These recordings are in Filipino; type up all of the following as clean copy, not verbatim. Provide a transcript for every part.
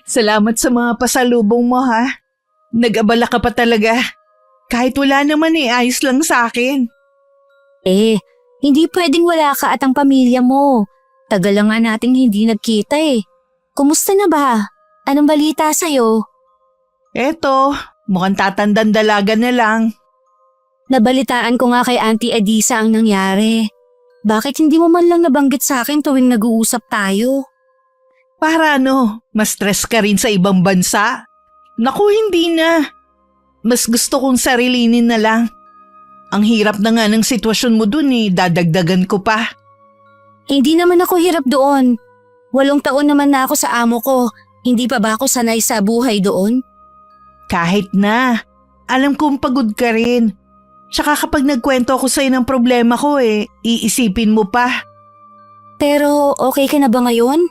Salamat sa mga pasalubong mo ha. Nag-abala ka pa talaga. Kahit wala naman ayos lang sa akin. Hindi pwedeng wala ka at ang pamilya mo. Tagal lang nga nating hindi nagkita Kumusta na ba? Anong balita sa'yo? Eto, mukhang tatandang dalaga na lang. Nabalitaan ko nga kay Auntie Edisa ang nangyari. Bakit hindi mo man lang nabanggit sa akin tuwing nag-uusap tayo? Para ma-stress ka rin sa ibang bansa? Naku, hindi na. Mas gusto kong sarilinin na lang. Ang hirap na nga ng sitwasyon mo dun dadagdagan ko pa. Hindi naman ako hirap doon. 8 taon naman na ako sa amo ko. Hindi pa ba ako sanay sa buhay doon? Kahit na. Alam kong pagod ka rin. Tsaka kapag nagkwento ako sa'yo ng problema ko iisipin mo pa. Pero okay ka na ba ngayon?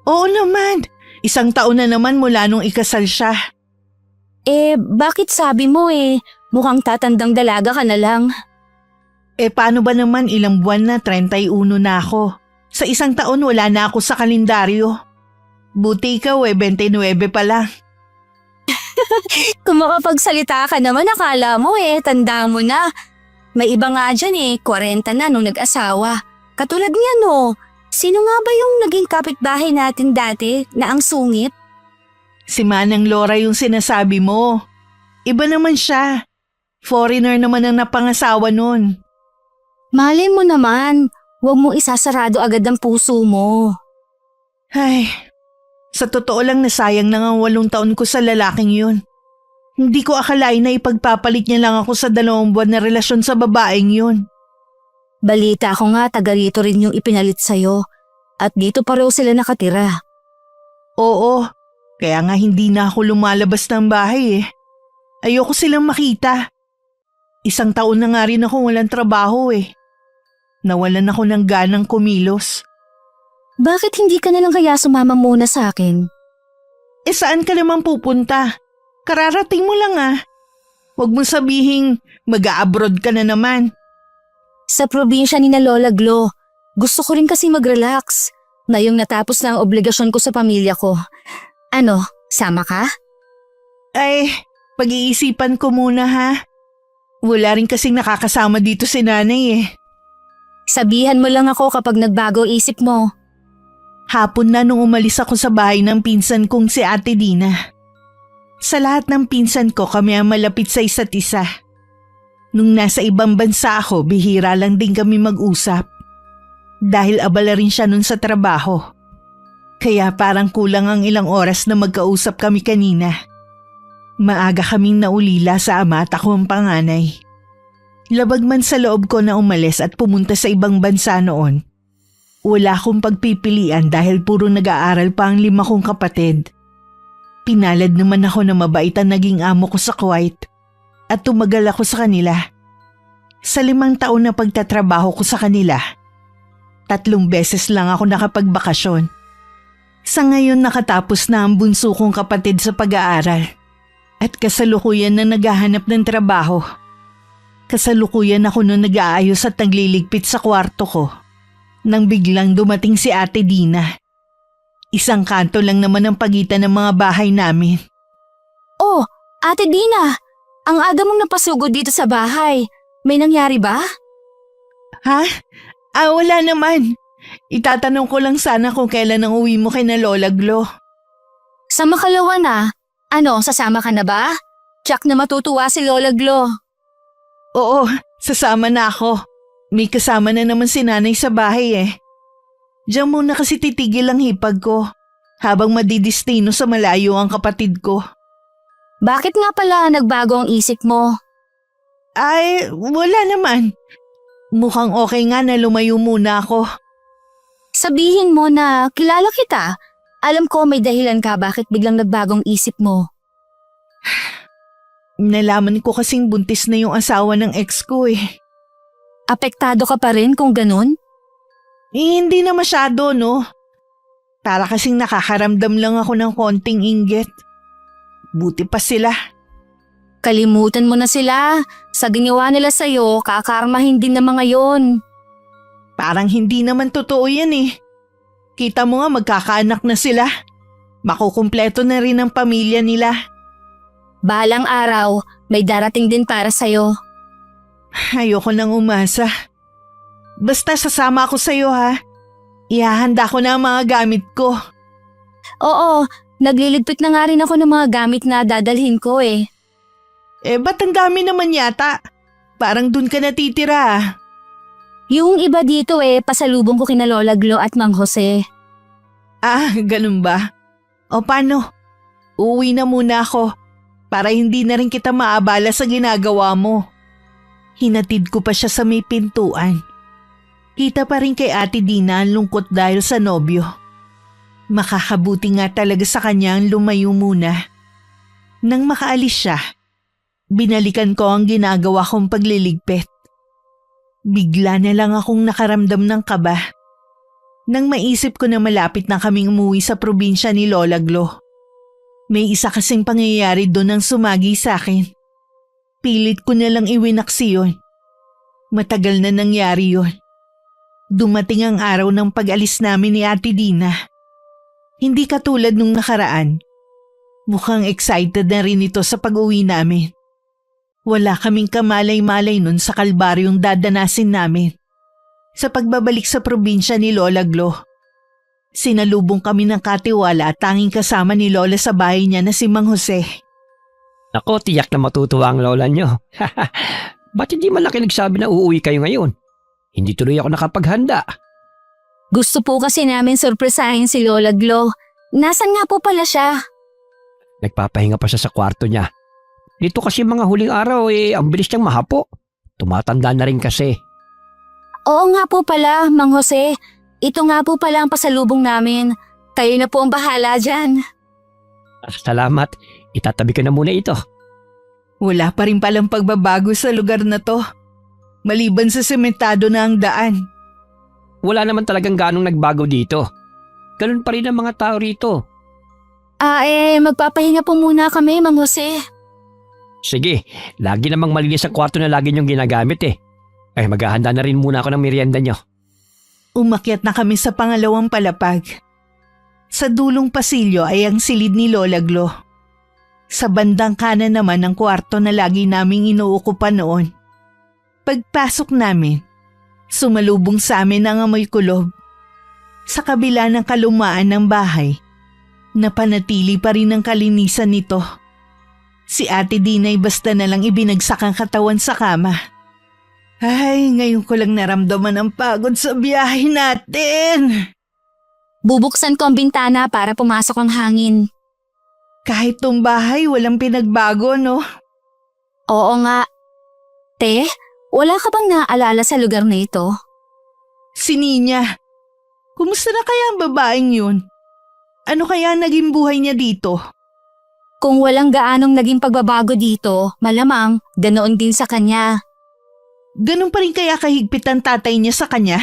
Oo naman. 1 taon na naman mula nung ikasal siya. Bakit sabi mo mukhang tatandang dalaga ka na lang? Paano ba naman ilang buwan na 31 na ako? Sa 1 taon wala na ako sa kalendaryo. Buti ikaw 29 pa lang. Kung makapagsalita ka naman, akala mo tanda mo na. May iba nga dyan 40 na nung nag-asawa. Katulad niya Sino nga ba yung naging kapitbahay natin dati na ang sungit? Si Manang Laura yung sinasabi mo. Iba naman siya. Foreigner naman ang napangasawa nun. Malay mo naman, huwag mo isasarado agad ang puso mo. Ay, sa totoo lang nasayang na ang 8 taon ko sa lalaking yun. Hindi ko akalain na ipagpapalit niya lang ako sa 2 buwan na relasyon sa babaeng yun. Balita ko nga taga rito rin yung ipinalit sa'yo at dito pa raw sila nakatira. Oo, kaya nga hindi na ako lumalabas ng bahay Ayoko silang makita. 1 taon na nga rin ako walang trabaho Nawalan ako ng ganang kumilos. Bakit hindi ka na lang kaya sumama muna sa akin? Saan ka naman pupunta? Kararating mo lang Huwag mo sabihing mag-a-abroad ka na naman. Sa probinsya ni na Lola Glo. Gusto ko rin kasi mag-relax. Na yung natapos na ang obligasyon ko sa pamilya ko. Ano, sama ka? Ay, pag-iisipan ko muna ha. Wala rin kasing nakakasama dito si nanay Sabihan mo lang ako kapag nagbago isip mo. Hapon na nung umalis ako sa bahay ng pinsan kong si Ate Dina. Sa lahat ng pinsan ko kami ang malapit sa isa't isa. Nung nasa ibang bansa ako, bihira lang din kami mag-usap. Dahil abala rin siya nun sa trabaho. Kaya parang kulang ang ilang oras na magkausap kami kanina. Maaga kaming naulila sa ama at ako ang panganay. Labag man sa loob ko na umalis at pumunta sa ibang bansa noon. Wala akong pagpipilian dahil puro nag-aaral pa ang 5 kong kapatid. Pinalad naman ako na mabait ang naging amo ko sa Kuwait at tumagal ako sa kanila. Sa 5 taon na pagtatrabaho ko sa kanila, 3 beses lang ako nakapagbakasyon. Sa ngayon nakatapos na ang bunso kong kapatid sa pag-aaral at kasalukuyan na naghahanap ng trabaho. Kasalukuyan ako noon nag-aayos at nagliligpit sa kwarto ko nang biglang dumating si Ate Dina. 1 kanto lang naman ang pagitan ng mga bahay namin. Oh, Ate Dina, ang aga mong napasugod dito sa bahay. May nangyari ba? Ha? Wala naman. Itatanong ko lang sana kung kailan ang uwi mo kay na Lola Glo. Sa makalawa na, sasama ka na ba? Tiyak na matutuwa si Lola Glo. Oo, sasama na ako. May kasama na naman si nanay sa bahay Diyan muna kasi titigil ang hipag ko habang madidistino sa malayo ang kapatid ko. Bakit nga pala nagbago ang isip mo? Ay, wala naman. Mukhang okay nga na lumayo muna ako. Sabihin mo na kilala kita. Alam ko may dahilan ka bakit biglang nagbagong isip mo. Nalaman ko kasing buntis na yung asawa ng ex ko Apektado ka pa rin kung ganun? Hindi na masyado Para kasing nakakaramdam lang ako ng konting inggit. Buti pa sila. Kalimutan mo na sila. Sa ginawa nila sa'yo, kakarmahin din na mga yon. Parang hindi naman totoo yan Kita mo nga magkakaanak na sila. Makukumpleto na rin ang pamilya nila. Balang araw, may darating din para sa'yo. Ayoko nang umasa. Basta sasama ako sa'yo ha. Ihahanda ko na ang mga gamit ko. Oo, nagliligpit na nga rin ako ng mga gamit na dadalhin ko eh. Ba't ang dami naman yata? Parang dun ka natitira ah. Yung iba dito pasalubong ko kina Lola Glo at Mang Jose. Ah, ganun ba? O paano? Uuwi na muna ako para hindi na rin kita maabala sa ginagawa mo. Hinatid ko pa siya sa may pintuan. Kita pa rin kay Ate Dina ang lungkot dahil sa nobyo. Makakabuti nga talaga sa kanya ang lumayo muna. Nang makaalis siya, binalikan ko ang ginagawa kong pagliligpit. Bigla na lang akong nakaramdam ng kaba. Nang maisip ko na malapit na kaming umuwi sa probinsya ni Lola Glo. May isa kasing pangyayari doon ang sumagi sa akin. Pilit ko na lang iwinaksi yun. Matagal na nangyari yun. Dumating ang araw ng pag-alis namin ni Ate Dina. Hindi katulad nung nakaraan. Mukhang excited na rin ito sa pag-uwi namin. Wala kaming kamalay-malay nun sa kalbaryong dadanasin namin. Sa pagbabalik sa probinsya ni Lola Glo, sinalubong kami ng katiwala at tanging kasama ni Lola sa bahay niya na si Mang Jose. Ako, tiyak na matutuwa ang lola nyo. Ba't hindi man lang kayo nagsabi na uuwi kayo ngayon? Hindi tuloy ako nakapaghanda. Gusto po kasi namin sorpresahin si Lola Glo. Nasaan nga po pala siya? Nagpapahinga pa siya sa kwarto niya. Dito kasi mga huling araw ang bilis niyang mahapo. Tumatanda na rin kasi. Oo nga po pala, Mang Jose. Ito nga po pala ang pasalubong namin. Kayo na po ang bahala dyan. Salamat. Itatabi ko na muna ito. Wala pa rin palang pagbabago sa lugar na to. Maliban sa sementado na ang daan. Wala naman talagang ganong nagbago dito. Ganun pa rin ang mga tao rito. Magpapahinga po muna kami, Mang Jose. Sige, lagi namang malinis ang kwarto na lagi niyong ginagamit maghahanda na rin muna ako ng merienda niyo. Umakyat na kami sa pangalawang palapag. Sa dulong pasilyo ay ang silid ni Lola Glo. Sa bandang kanan naman ang kwarto na lagi naming inuukupan noon. Pagpasok namin, sumalubong sa amin ang amoy kulob. Sa kabila ng kalumaan ng bahay, napanatili pa rin ang kalinisan nito. Si Ate Dina ay basta na lang ibinagsak ang katawan sa kama. Ay, ngayon ko lang naramdaman ang pagod sa biyahe natin. Bubuksan ko ang bintana para pumasok ang hangin. Kahit tong bahay, walang pinagbago, no? Oo nga. Te, wala ka bang naaalala sa lugar na ito? Si Ninya. Kumusta na kaya ang babaeng yun? Ano kaya naging buhay niya dito? Kung walang gaanong naging pagbabago dito, malamang ganoon din sa kanya. Ganun pa rin kaya kahigpit ang tatay niya sa kanya?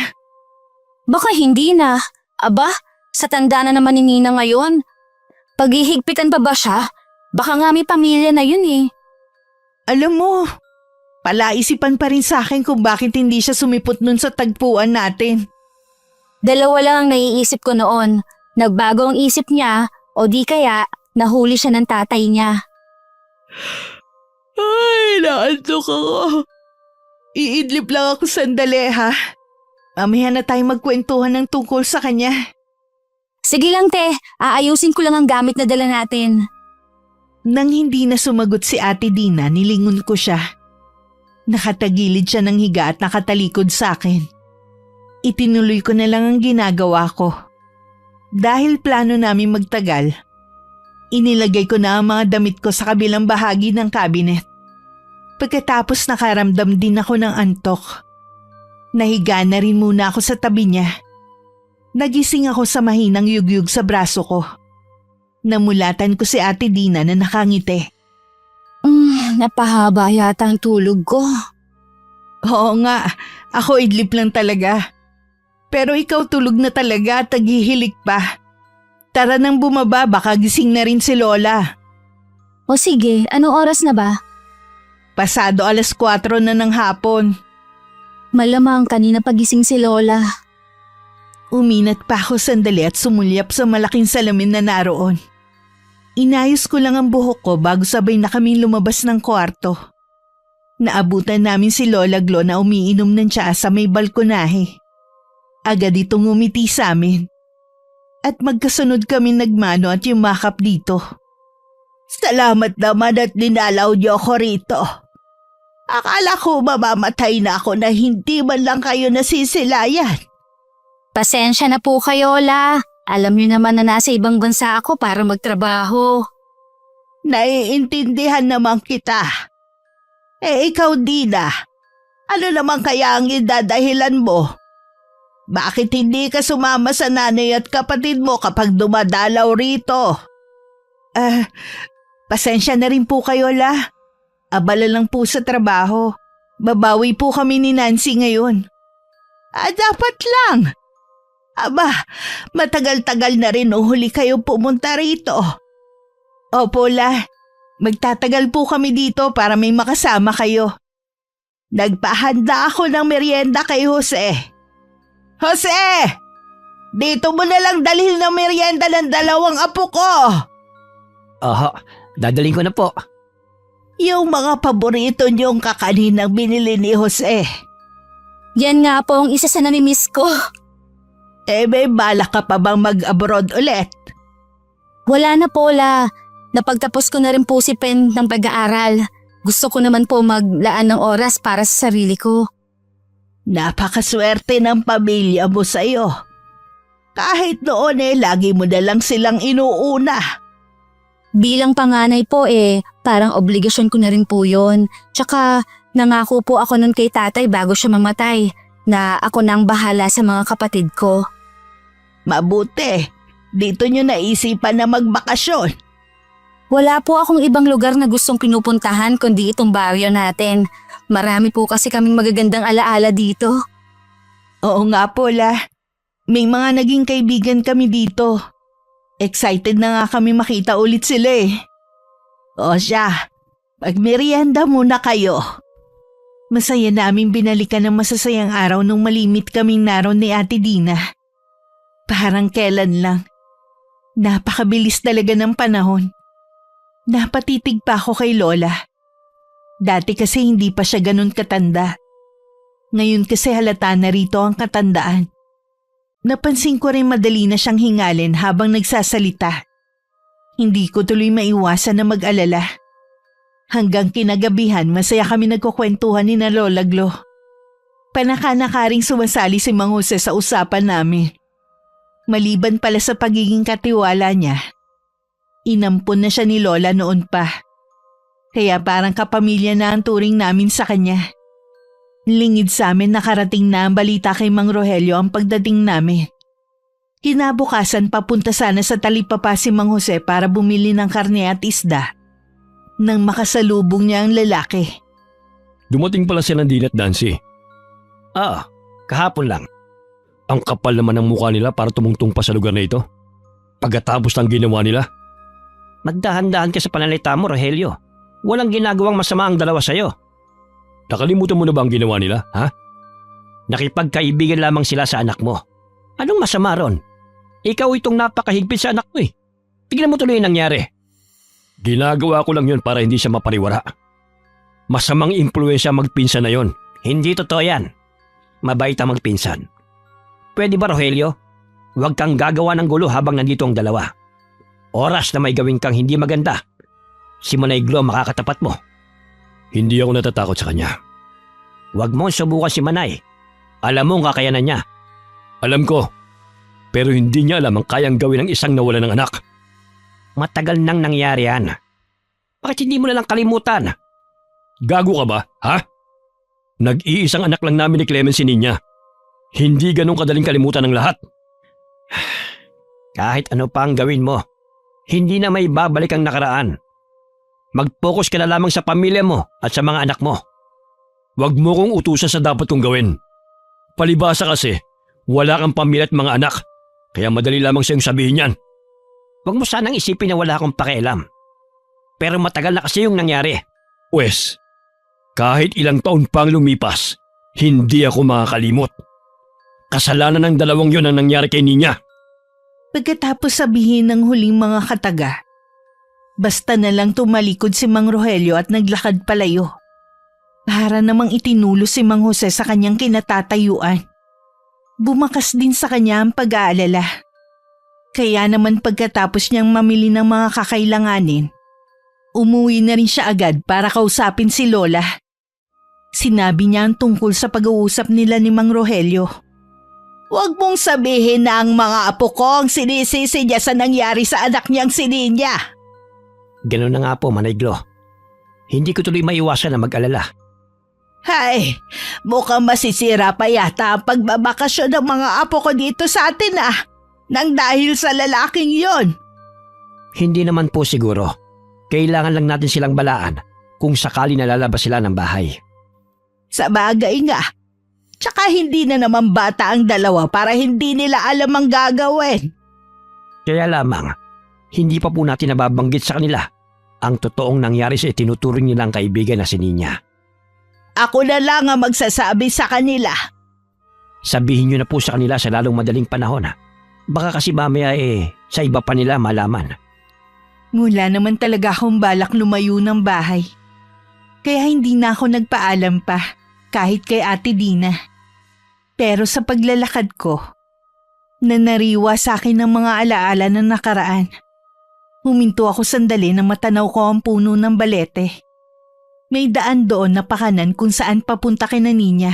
Baka hindi na. Aba, sa tanda na naman ni Nina ngayon. Paghihigpitan pa ba siya? Baka nga may pamilya na yun eh. Alam mo, palaisipan pa rin sa akin kung bakit hindi siya sumipot nun sa tagpuan natin. Dalawa lang ang naiisip ko noon. Nagbago ang isip niya o di kaya nahuli siya ng tatay niya. Ay, naantok ako. Iidlip lang ako sandali ha. Mamaya na tayo magkwentuhan ng tungkol sa kanya. Sige lang te, aayusin ko lang ang gamit na dala natin. Nang hindi na sumagot si Ate Dina, nilingon ko siya. Nakatagilid siya ng higa at nakatalikod sa akin. Itinuloy ko na lang ang ginagawa ko. Dahil plano namin magtagal, inilagay ko na ang mga damit ko sa kabilang bahagi ng cabinet. Pagkatapos nakaramdam din ako ng antok. Nahiga na rin muna ako sa tabi niya. Nagising ako sa mahinang yugyug sa braso ko. Namulatan ko si Ate Dina na nakangiti. Napahaba yata ang tulog ko. Oo nga, ako idlip lang talaga. Pero ikaw tulog na talaga at taghihilik pa. Tara nang bumaba, baka gising na rin si Lola. O sige, anong oras na ba? Pasado 4:00 na ng hapon. Malamang kanina pagising si Lola. Uminat pa ako sandali at sumulyap sa malaking salamin na naroon. Inayos ko lang ang buhok ko bago sabay na kaming lumabas ng kwarto. Naabutan namin si Lola Glo na umiinom ng tsaa sa may balkonahe. Agad itong umiti sa amin. At magkasunod kami nagmano at yumakap dito. Salamat naman at dinalaw niyo ako rito. Akala ko mamamatay na ako na hindi man lang kayo nasisilayan. Pasensya na po kayo, La. Alam niyo naman na nasa ibang bansa ako para magtrabaho. Naiintindihan naman kita. Ikaw, Dina. Ano naman kaya ang idadahilan mo? Bakit hindi ka sumama sa nanay at kapatid mo kapag dumadalaw rito? Pasensya na rin po kayo, La. Abala lang po sa trabaho. Babawi po kami ni Nancy ngayon. Dapat lang. Aba, matagal-tagal na rin nung huli kayo pumunta rito. Opo, La. Magtatagal po kami dito para may makasama kayo. Nagpahanda ako ng merienda kay Jose. Jose! Dito mo na lang dalhin ng merienda ng dalawang apo ko. Aha, dadaling ko na po. Yung mga paborito niyong kakaninang binili ni Jose. Yan nga po ang isa sa namimiss ko. May balak ka pa bang mag-abroad ulit? Wala na po, La. Napagtapos ko na rin po si Pen ng pag-aaral. Gusto ko naman po maglaan ng oras para sa sarili ko. Napakaswerte ng pamilya mo sa'yo. Kahit noon lagi mo na lang silang inuuna. Bilang panganay po parang obligasyon ko na rin po yun. Tsaka nangako po ako nun kay tatay bago siya mamatay na ako nang bahala sa mga kapatid ko. Mabuti, dito nyo naisipan na magbakasyon. Wala po akong ibang lugar na gustong pinupuntahan kundi itong baryo natin. Marami po kasi kaming magagandang alaala dito. Oo nga po, La. May mga naging kaibigan kami dito. Excited na nga kami makita ulit sila O siya, magmerienda muna kayo. Masaya naming binalikan ng masasayang araw nung malimit kaming naroon ni Ate Dina. Parang kailan lang. Napakabilis talaga ng panahon. Napatitig pa ako kay Lola. Dati kasi hindi pa siya ganun katanda. Ngayon kasi halata na rito ang katandaan. Napansin ko rin madali na siyang hingalin habang nagsasalita. Hindi ko tuloy maiwasan na mag-alala. Hanggang kinagabihan masaya kami nagkukwentuhan ni na Lola Glo. Panaka-nakaring sumasali si Mang Jose sa usapan namin. Maliban pala sa pagiging katiwala niya, inampun na siya ni Lola noon pa. Kaya parang kapamilya na ang turing namin sa kanya. Lingid sa amin nakarating na ang balita kay Mang Rogelio ang pagdating namin. Kinabukasan papunta sana sa talipapa si Mang Jose para bumili ng karne at isda. Nang makasalubong niya ang lalaki. Dumating pala si Nandina at Nancy. Kahapon lang. Ang kapal naman ng mukha nila para tumungtong pa sa lugar na ito. Pagkatapos ng ginawa nila. Magdahan-dahan ka sa pananalita mo, Rogelio. Walang ginagawang masama ang dalawa sa'yo. Nakalimutan mo na ba ang ginawa nila, ha? Nakipagkaibigan lamang sila sa anak mo. Anong masama ron? Ikaw itong napakahigpit sa anak mo Tignan mo tuloy ang nangyari. Ginagawa ko lang yun para hindi siya mapariwara. Masamang impluensya magpinsan na yon. Hindi totoo yan. Mabait ang magpinsan. Pwede ba, Rogelio? Huwag kang gagawa ng gulo habang nandito ang dalawa. Oras na may gawin kang hindi maganda, si Manay Glo makakatapat mo. Hindi ako natatakot sa kanya. Huwag mo subukan si Manay. Alam mo ang kakayanan niya. Alam ko, pero hindi niya alam ang kayang gawin ng isang nawalan ng anak. Matagal nang nangyari yan. Bakit hindi mo na lang kalimutan? Gago ka ba, ha? Nag-iisang anak lang namin ni Clemency niya. Hindi ganun kadaling kalimutan ng lahat. Kahit ano pa ang gawin mo, hindi na may babalik ang nakaraan. Mag-focus ka na lamang sa pamilya mo at sa mga anak mo. Huwag mo kong utusan sa dapat kong gawin. Palibasa kasi, wala kang pamilya at mga anak, kaya madali lamang siyang sabihin yan. Huwag mo sanang isipin na wala akong pakialam. Pero matagal na kasi yung nangyari. Wes, kahit ilang taon pang lumipas, hindi ako makakalimot. Kasalanan ng dalawang yon ang nangyari kay Ninya. Pagkatapos sabihin ng huling mga kataga, basta na lang tumalikod si Mang Rogelio at naglakad palayo. Para namang itinulo si Mang Jose sa kanyang kinatatayuan. Bumakas din sa kanya ang pag-aalala. Kaya naman pagkatapos niyang mamili ng mga kakailanganin, umuwi na rin siya agad para kausapin si Lola. Sinabi niya ang tungkol sa pag-uusap nila ni Mang Rogelio. Huwag mong sabihin na ang mga apo ko ang sinisisi niya sa nangyari sa anak niyang si Ninya. Ganun na nga po, Manay Glo. Hindi ko tuloy maiwasan na mag-alala. Hay, mukhang masisira pa yata ang pagbabakasyon ng mga apo ko dito sa atin nang dahil sa lalaking yon. Hindi naman po siguro. Kailangan lang natin silang balaan kung sakali nalalabas sila ng bahay. Sa bagay nga, tsaka hindi na naman bata ang dalawa para hindi nila alam ang gagawin. Kaya lamang, hindi pa po natin nababanggit sa kanila ang totoong nangyari sa itinuturing nilang kaibigan na si Ninya. Ako na lang ang magsasabi sa kanila. Sabihin niyo na po sa kanila sa lalong madaling panahon. Baka kasi mamaya sa iba pa nila malaman. Mula naman talaga akong balak lumayo ng bahay. Kaya hindi na ako nagpaalam pa kahit kay Ate Dina. Pero sa paglalakad ko, nanariwa sa akin ng mga alaala ng nakaraan. Huminto ako sandali na matanaw ko ang puno ng balete. May daan doon na pakanan kung saan papunta kina Ninya.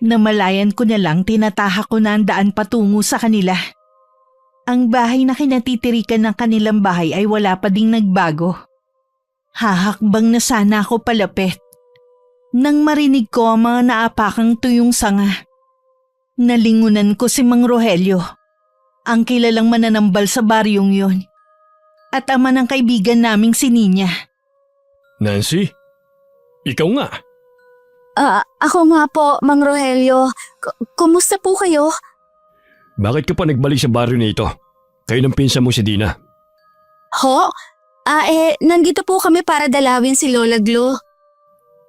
Namalayan ko na lang tinatahak ko na ang daan patungo sa kanila. Ang bahay na kinatitirikan ng kanilang bahay ay wala pa ding nagbago. Hahakbang na sana ako palapit. Nang marinig ko ang mga naapakang tuyong sanga. Nalingunan ko si Mang Rogelio, ang kilalang mananambal sa baryong yon. At ama ng kaibigan naming si Ninya. Nancy, ikaw nga. Ako nga po, Mang Rogelio. Kumusta po kayo? Bakit ka pa nagbalik sa baryo na ito? Kayo ng pinsan mo si Dina. Ho? Nandito po kami para dalawin si Lola Glo.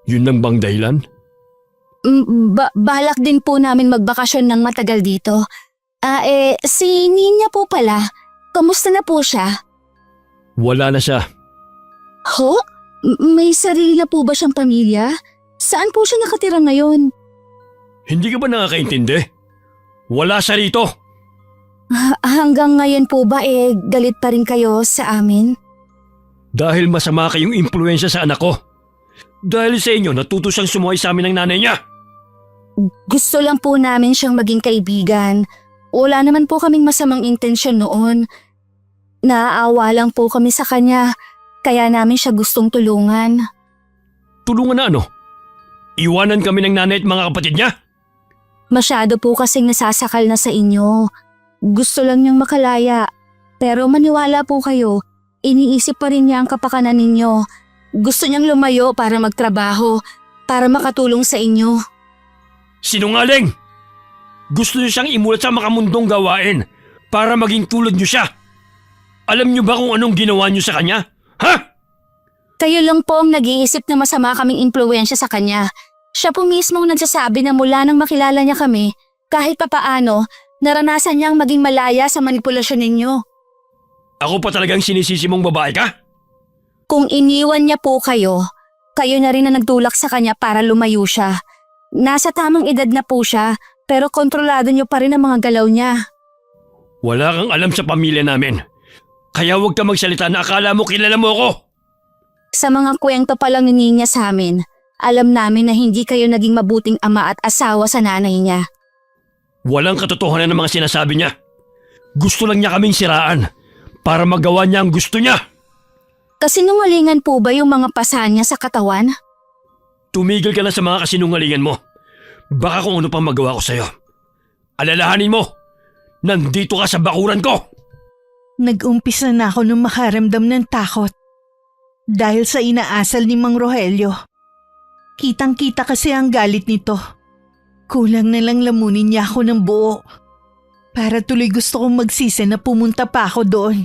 Yun lang bang dahilan? Balak din po namin magbakasyon ng matagal dito. Si Ninya po pala. Kamusta na po siya? Wala na siya. Ho? May sarili na po ba siyang pamilya? Saan po siya nakatira ngayon? Hindi ka ba nakakaintindi? Wala siya rito. Hanggang ngayon po ba galit pa rin kayo sa amin? Dahil masama kayong impluensya sa anak ko. Dahil sa inyo natuto siyang sumuhay sa amin ng nanay niya. Gusto lang po namin siyang maging kaibigan. Wala naman po kaming masamang intensyon noon. Naaawa lang po kami sa kanya, kaya namin siya gustong tulungan. Tulungan na ano? Iwanan kami ng nanay at mga kapatid niya? Masyado po kasing nasasakal na sa inyo. Gusto lang niyang makalaya. Pero maniwala po kayo, iniisip pa rin niya ang kapakanan ninyo. Gusto niyang lumayo para magtrabaho, para makatulong sa inyo. Sinungaling! Gusto niyo siyang imulat sa makamundong gawain para maging tulad niyo siya. Alam niyo ba kung anong ginawa niyo sa kanya? Ha? Kayo lang po ang nag-iisip na masama kaming impluwensya sa kanya. Siya po mismo ang nagsasabi na mula nang makilala niya kami, kahit papaano, naranasan niyang maging malaya sa manipulasyon ninyo. Ako pa talagang sinisisi mong babae ka? Kung iniwan niya po kayo, kayo na rin na nagtulak sa kanya para lumayo siya. Nasa tamang edad na po siya, pero kontrolado niyo pa rin ang mga galaw niya. Wala kang alam sa pamilya namin. Kaya huwag ka magsalita na akala mo kilala mo ako. Sa mga kwento pa lang ni Ninya sa amin, alam namin na hindi kayo naging mabuting ama at asawa sa nanay niya. Walang katotohanan ng mga sinasabi niya. Gusto lang niya kaming siraan para magawa niya ang gusto niya. Kasinungalingan po ba yung mga pasa niya sa katawan? Tumigil ka na sa mga kasinungalingan mo. Baka kung ano pang magawa ko sa'yo. Alalahanin mo, nandito ka sa bakuran ko. Nag-umpisa na ako nung makaramdam ng takot. Dahil sa inaasal ni Mang Rogelio. Kitang-kita kasi ang galit nito. Kulang na lang lamunin niya ako ng buo. Para tuloy gusto kong magsisi na pumunta pa ako doon.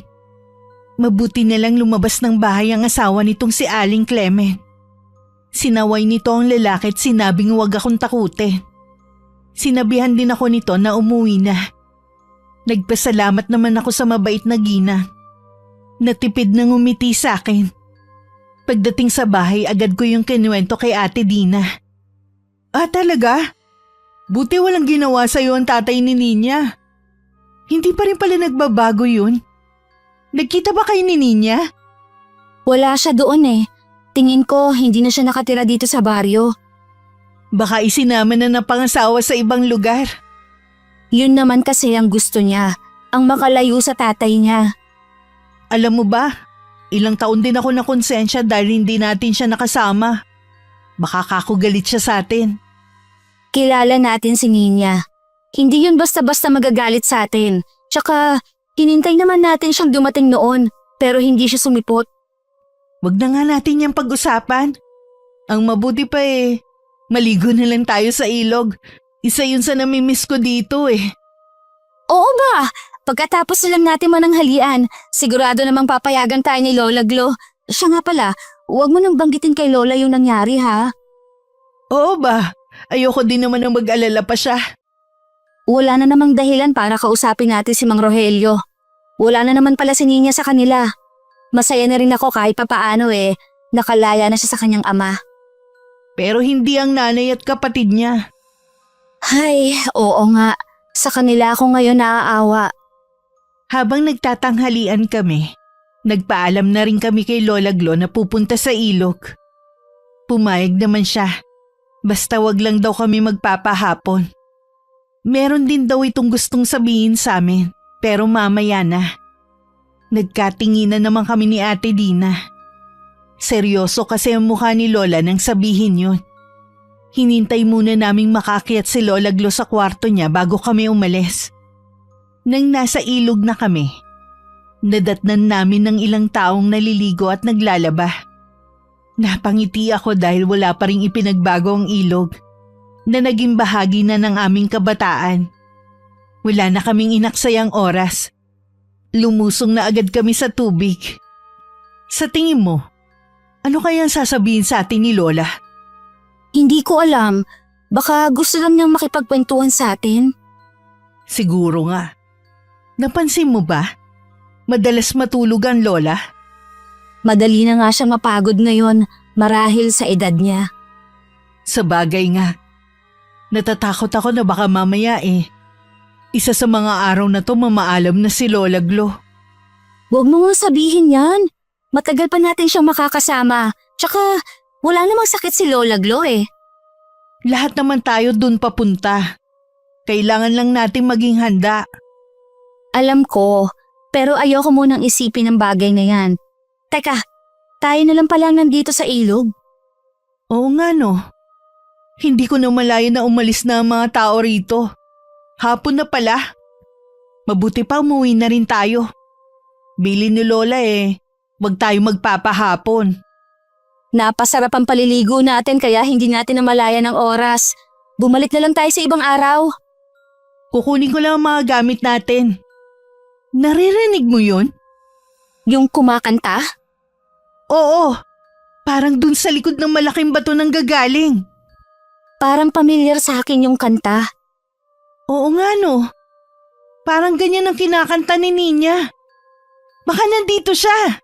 Mabuti na lang lumabas ng bahay ang asawa nitong si Aling Clement. Sinaway nito ang lalaki at sinabing huwag akong takutin. Sinabihan din ako nito na umuwi na. Nagpasalamat naman ako sa mabait na ginang. Natipid ng umiti sa akin. Pagdating sa bahay, agad ko yung kinuwento kay Ate Dina. Ah, talaga? Buti walang ginawa sa'yo ang tatay ni Ninya. Hindi pa rin pala nagbabago yun. Nagkita ba kayo ni Ninya? Wala siya doon eh. Tingin ko hindi na siya nakatira dito sa baryo. Baka isinama na ng pangasawa sa ibang lugar. Yun naman kasi ang gusto niya, ang makalayo sa tatay niya. Alam mo ba, ilang taon din ako na konsensya dahil hindi natin siya nakasama. Baka kakugalit siya sa atin. Kilala natin si Ninya. Hindi yun basta-basta magagalit sa atin. Tsaka, hinintay naman natin siyang dumating noon, pero hindi siya sumipot. Wag na nga natin yung pag-usapan. Ang mabuti pa maligo na lang tayo sa ilog. Isa yun sa namimiss ko dito Oo ba? Pagkatapos na lang natin mananghalian, sigurado namang papayagan tayo ni Lola Glo. Siya nga pala, huwag mo nang banggitin kay Lola yung nangyari ha. Oo ba? Ayoko din naman na mag-alala pa siya. Wala na namang dahilan para kausapin natin si Mang Rogelio. Wala na naman pala si Ninya sa kanila. Masaya na rin ako kahit papaano nakalaya na siya sa kanyang ama. Pero hindi ang nanay at kapatid niya. Ay, oo nga. Sa kanila ako ngayon naaawa. Habang nagtatanghalian kami, nagpaalam na rin kami kay Lola Glo na pupunta sa ilog. Pumayag naman siya. Basta wag lang daw kami magpapahapon. Meron din daw itong gustong sabihin sa amin, pero mamaya na. Nagkatinginan naman kami ni Ate Dina. Seryoso kasi ang mukha ni Lola nang sabihin yun. Hinintay muna naming makakyat si Lola Glo sa kwarto niya bago kami umalis. Nang nasa ilog na kami, nadatnan namin ng ilang taong naliligo at naglalaba. Napangiti ako dahil wala pa ring ipinagbago ang ilog na naging bahagi na ng aming kabataan. Wala na kaming inaksayang oras. Lumusong na agad kami sa tubig. Sa tingin mo, ano kaya ang sasabihin sa atin ni Lola? Hindi ko alam. Baka gusto lang niyang makipagkwentuhan sa atin. Siguro nga. Napansin mo ba? Madalas matulog ang Lola. Madali na nga siya mapagod ngayon marahil sa edad niya. Sa bagay nga. Natatakot ako na baka mamaya isa sa mga araw na to mamaalam na si Lola Glo. Huwag mo nga sabihin yan. Matagal pa natin siyang makakasama. Tsaka wala namang sakit si Lola Glo Lahat naman tayo dun papunta. Kailangan lang natin maging handa. Alam ko, pero ayoko munang isipin ang bagay na yan. Teka, tayo na lang pala nandito sa ilog. Oo nga no. Hindi ko na malaya na umalis na ang mga tao rito. Hapon na pala. Mabuti pa umuwi na rin tayo. Bili ni Lola wag tayo magpapahapon. Napasarap ang paliligo natin kaya hindi natin namalaya ng oras. Bumalik na lang tayo sa ibang araw. Kukunin ko lang ang mga gamit natin. Naririnig mo yun? Yung kumakanta? Oo. Parang dun sa likod ng malaking bato nang gagaling. Parang pamilyar sa akin yung kanta. Oo nga no. Parang ganyan ang kinakanta ni Ninya. Baka nandito siya.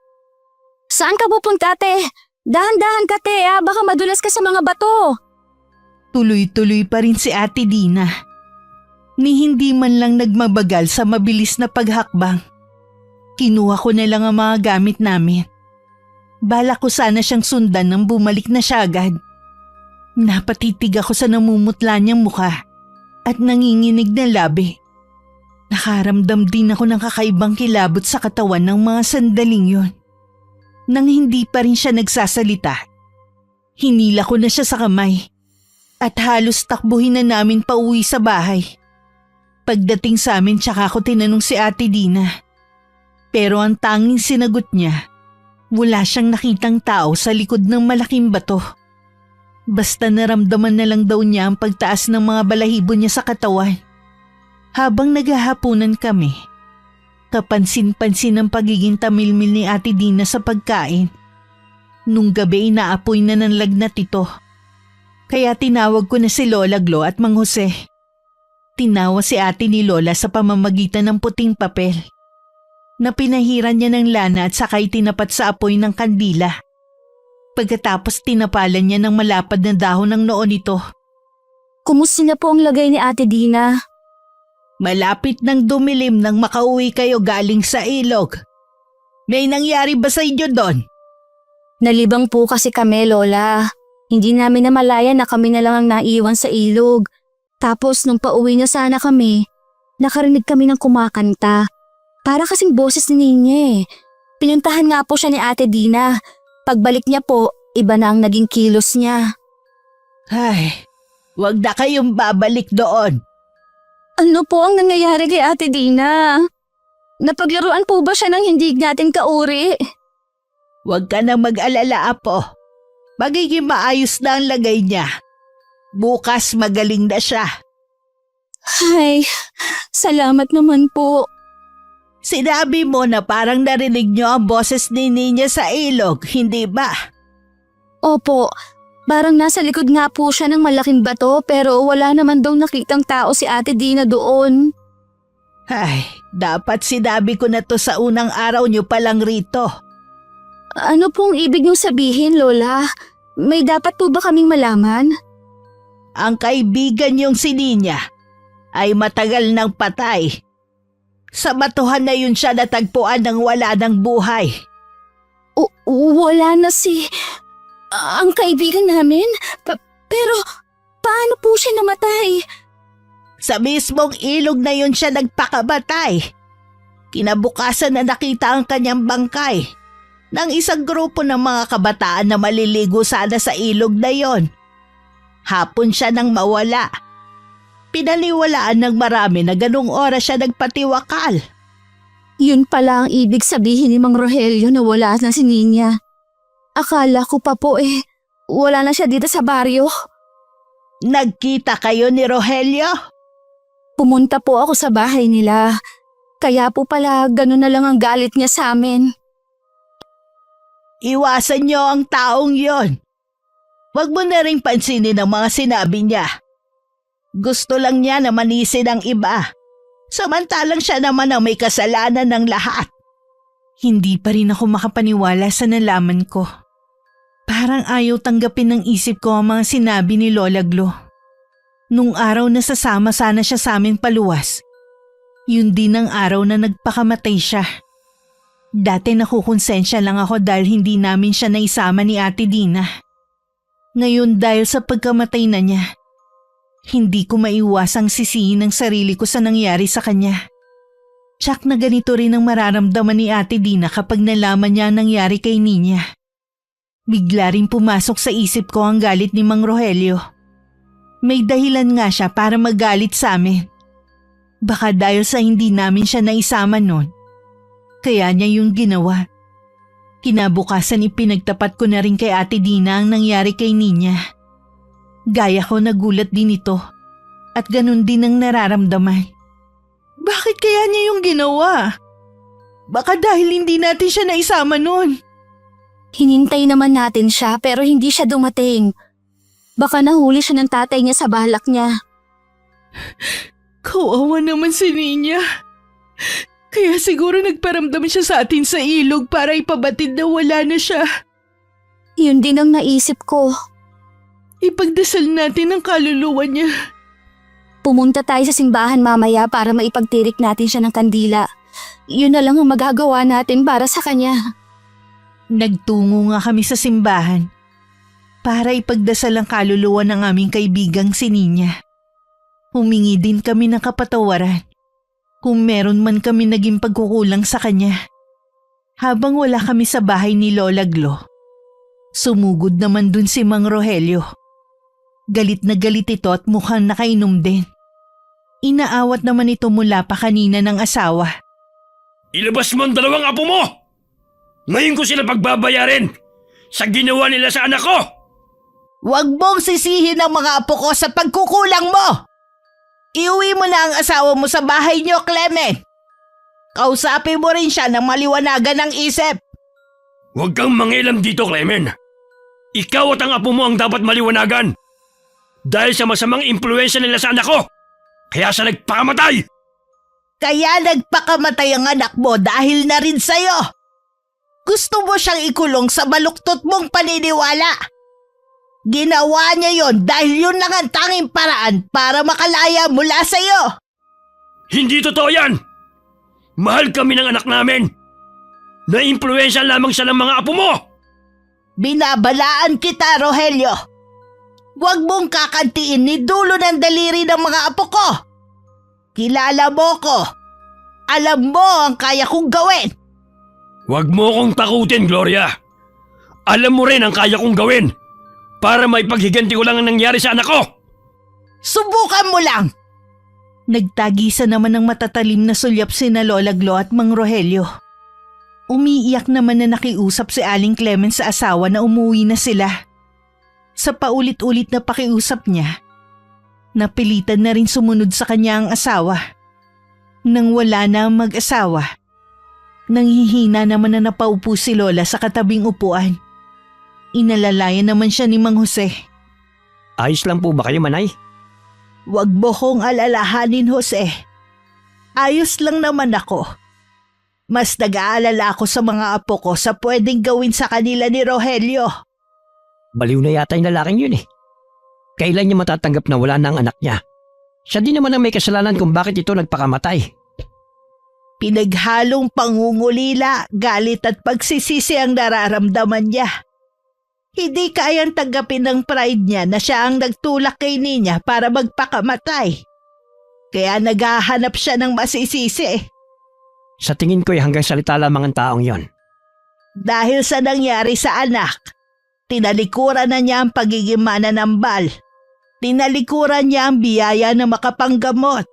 Saan ka pupunta, te? Dahan-dahan ka, te, baka madulas ka sa mga bato. Tuloy-tuloy pa rin si Ate Dina. Ni hindi man lang nagmabagal sa mabilis na paghakbang. Kinuha ko na lang ang mga gamit namin. Bala ko sana siyang sundan nang bumalik na siya agad. Napatitig ako sa namumutla niyang mukha at nanginginig na labi. Nakaramdam din ako ng kakaibang kilabot sa katawan ng mga sandaling yon. Nang hindi pa rin siya nagsasalita, hinila ko na siya sa kamay at halos takbuhin na namin pauwi sa bahay. Pagdating sa amin tsaka ko tinanong si Ate Dina. Pero ang tanging sinagot niya, wala siyang nakitang tao sa likod ng malaking bato. Basta naramdaman na lang daw niya ang pagtaas ng mga balahibo niya sa katawan. Habang naghahapunan kami, kapansin-pansin ang pagiging tamilmil ni Ate Dina sa pagkain. Nung gabi inaapoy na ng lagnat ito. Kaya tinawag ko na si Lola Glo at Mang Jose. Tinawa si ate ni Lola sa pamamagitan ng puting papel na pinahiran niya ng lana at sakay tinapat sa apoy ng kandila. Pagkatapos tinapalan niya ng malapad na dahon ng noo nito. Kumusta na po ang lagay ni Ate Dina? Malapit nang dumilim nang makauwi kayo galing sa ilog. May nangyari ba sa inyo doon? Nalibang po kasi kami, Lola. Hindi namin namalayan na kami na lang ang naiwan sa ilog. Tapos nung pauwi na sana kami, nakarinig kami ng kumakanta. Para kasing boses ni Ninya eh. Pinuntahan nga po siya ni Ate Dina. Pagbalik niya po, iba na ang naging kilos niya. Ay, wag na kayong babalik doon. Ano po ang nangyayari kay Ate Dina? Napaglaruan po ba siya ng hindi natin kauri? Huwag ka na mag-alala, Apo. Magiging maayos na ang lagay niya. Bukas magaling na siya. Ay, salamat naman po. Sinabi mo na parang narinig niyo ang boses ni Ninya sa ilog, hindi ba? Opo, parang nasa likod nga po siya ng malaking bato pero wala naman daw nakitang tao si Ate Dina doon. Ay, dapat sinabi ko na to sa unang araw niyo palang rito. Ano pong ibig niyong sabihin, Lola? May dapat po ba kaming malaman? Ang kaibigan niyong si Ninya ay matagal nang patay. Sa batuhan na yun siya natagpuan ng wala ng buhay. Wala na ang kaibigan namin? Pero paano po siya namatay? Sa mismong ilog na yun siya nagpakabatay. Kinabukasan na nakita ang kanyang bangkay ng isang grupo ng mga kabataan na maliligo sana sa ilog na yon. Hapon siya nang mawala. Pinaniwalaan ng marami na ganung oras siya nagpatiwakal. Yun pala ang ibig sabihin ni Mang Rogelio na wala na si Ninya. Akala ko pa po wala na siya dito sa baryo. Nagkita kayo ni Rogelio? Pumunta po ako sa bahay nila. Kaya po pala ganun na lang ang galit niya sa amin. Iwasan niyo ang taong yon. Huwag mo na ring pansinin ang mga sinabi niya. Gusto lang niya na manisin ang iba. Samantalang siya naman ang may kasalanan ng lahat. Hindi pa rin ako makapaniwala sa nalaman ko. Parang ayaw tanggapin ng isip ko ang mga sinabi ni Lola Glo. Nung araw na sasama sana siya sa aming paluwas, yun din ang araw na nagpakamatay siya. Dati nakukonsensya lang ako dahil hindi namin siya naisama ni Ate Dina. Ngayon dahil sa pagkamatay na niya, hindi ko maiwasang sisihin ang sarili ko sa nangyari sa kanya. Tsak na ganito rin ang mararamdaman ni Ate Dina kapag nalaman niya ang nangyari kay Ninya. Bigla rin pumasok sa isip ko ang galit ni Mang Rogelio. May dahilan nga siya para magalit sa amin. Baka dahil sa hindi namin siya naisama noon. Kaya niya yung ginawa. Kinabukasan ipinagtapat ko na rin kay Ate Dina ang nangyari kay Ninya. Gaya ko nagulat din ito at ganun din ang nararamdaman. Bakit kaya niya yung ginawa? Baka dahil hindi natin siya naisama noon. Hinintay naman natin siya pero hindi siya dumating. Baka nahuli siya ng tatay niya sa balak niya. Kawawa naman si Ninya. Kaya siguro nagparamdam siya sa atin sa ilog para ipabatid na wala na siya. Yun din ang naisip ko. Ipagdasal natin ang kaluluwa niya. Pumunta tayo sa simbahan mamaya para maipagtirik natin siya ng kandila. Yun na lang ang magagawa natin para sa kanya. Nagtungo nga kami sa simbahan para ipagdasal ang kaluluwa ng aming kaibigang si Ninya. Humingi din kami ng kapatawaran kung meron man kami naging pagkukulang sa kanya. Habang wala kami sa bahay ni Lola Glo, sumugod naman dun si Mang Rogelio. Galit na galit ito at mukhang nakainom din. Inaawat naman ito mula pa kanina ng asawa. Ilabas mo ang dalawang apo mo! Ngayon ko sila pagbabayarin sa ginawa nila sa anak ko! Huwag mong sisihin ang mga apo ko sa pagkukulang mo! Iuwi mo na ang asawa mo sa bahay niyo, Clement. Kausapin mo rin siya ng maliwanagan ng isip. Huwag kang mangialam dito, Clement. Ikaw at ang apo mo ang dapat maliwanagan. Dahil sa masamang impluensya nila sa anak ko. Kaya siya nagpakamatay! Kaya nagpakamatay ang anak mo dahil na rin sa'yo. Gusto mo siyang ikulong sa baluktot mong paniniwala. Ginawa niya yon dahil yun lang ang tanging paraan para makalaya mula sa'yo. Hindi totoo yan! Mahal kami ng anak namin! Naimpluwensya lamang siya ng mga apo mo! Binabalaan kita, Rogelio. Huwag mong kakantiin ni dulo ng daliri ng mga apo ko. Kilala mo ko. Alam mo ang kaya kong gawin. Huwag mo akong takutin, Gloria. Alam mo rin ang kaya kong gawin para maipaghiganti ko lang ang nangyari sa anak ko. Subukan mo lang. Nagtagisan naman ng matatalim na sulyap sina Lola Glo at Mang Rogelio. Umiiyak naman na nakiusap si Aling Clemens sa asawa na umuwi na sila. Sa paulit-ulit na pakiusap niya, napilitan na rin sumunod sa kanya ang asawa. Nang wala na ang mag-asawa, nanghihina naman na napaupo si Lola sa katabing upuan. Inalalayan naman siya ni Mang Jose. Ayos lang po ba kayo, Manay? Huwag mo kong alalahanin, Jose. Ayos lang naman ako. Mas nag-aalala ako sa mga apo ko sa pwedeng gawin sa kanila ni Rogelio. Baliw na yata yung lalaking yun eh. Kailan niya matatanggap na wala na ang anak niya? Siya din naman ang may kasalanan kung bakit ito nagpakamatay. Pinaghalong pangungulila, galit at pagsisisi ang nararamdaman niya. Hindi kayang tanggapin ng pride niya na siya ang nagtulak kay Ninya para magpakamatay. Kaya naghahanap siya ng masisisi. Sa tingin ko'y hanggang salita lamang ang taong yon. Dahil sa nangyari sa anak, tinalikuran na niya ang pagiging mananambal. Tinalikuran niya ang biyaya na makapanggamot.